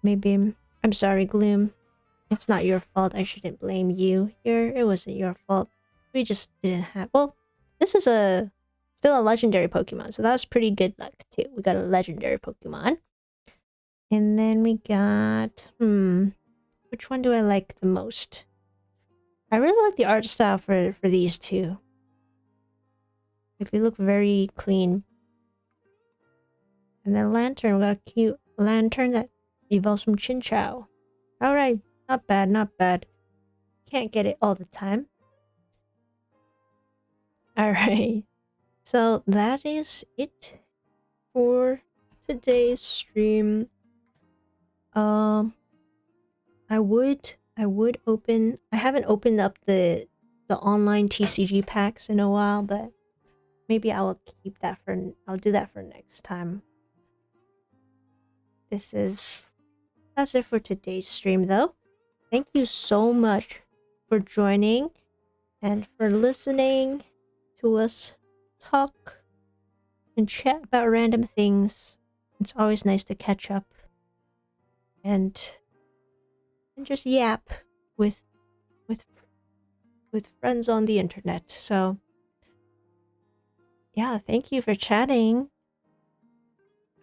Maybe I'm sorry, Gloom. It's not your fault. I shouldn't blame you here. It wasn't your fault. We just didn't have... Well, this is still a legendary Pokemon, so that was pretty good luck too. We got a legendary Pokemon. And then we got... Which one do I like the most? I really like the art style for these two. Like, they look very clean. And then Lantern, we got a cute Lantern that evolves from Chinchou. Alright, not bad, not bad. Can't get it all the time. Alright, so that is it for today's stream. I haven't opened up the online TCG packs in a while, but maybe I will keep that I'll do that for next time. That's it for today's stream though. Thank you so much for joining and for listening to us talk and chat about random things. It's always nice to catch up and just yap with friends on the internet. So yeah, thank you for chatting.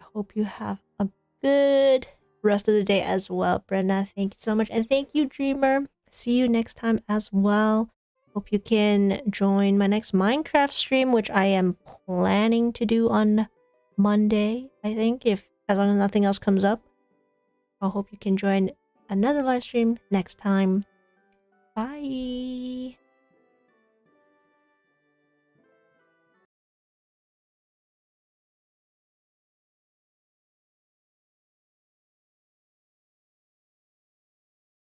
I hope you have a good rest of the day as well, Brenna. Thank you so much. And thank you, Dreamer. See you next time as well. Hope you can join my next Minecraft stream, which I am planning to do on Monday, I think, as long as nothing else comes up. I hope you can join another live stream next time. Bye!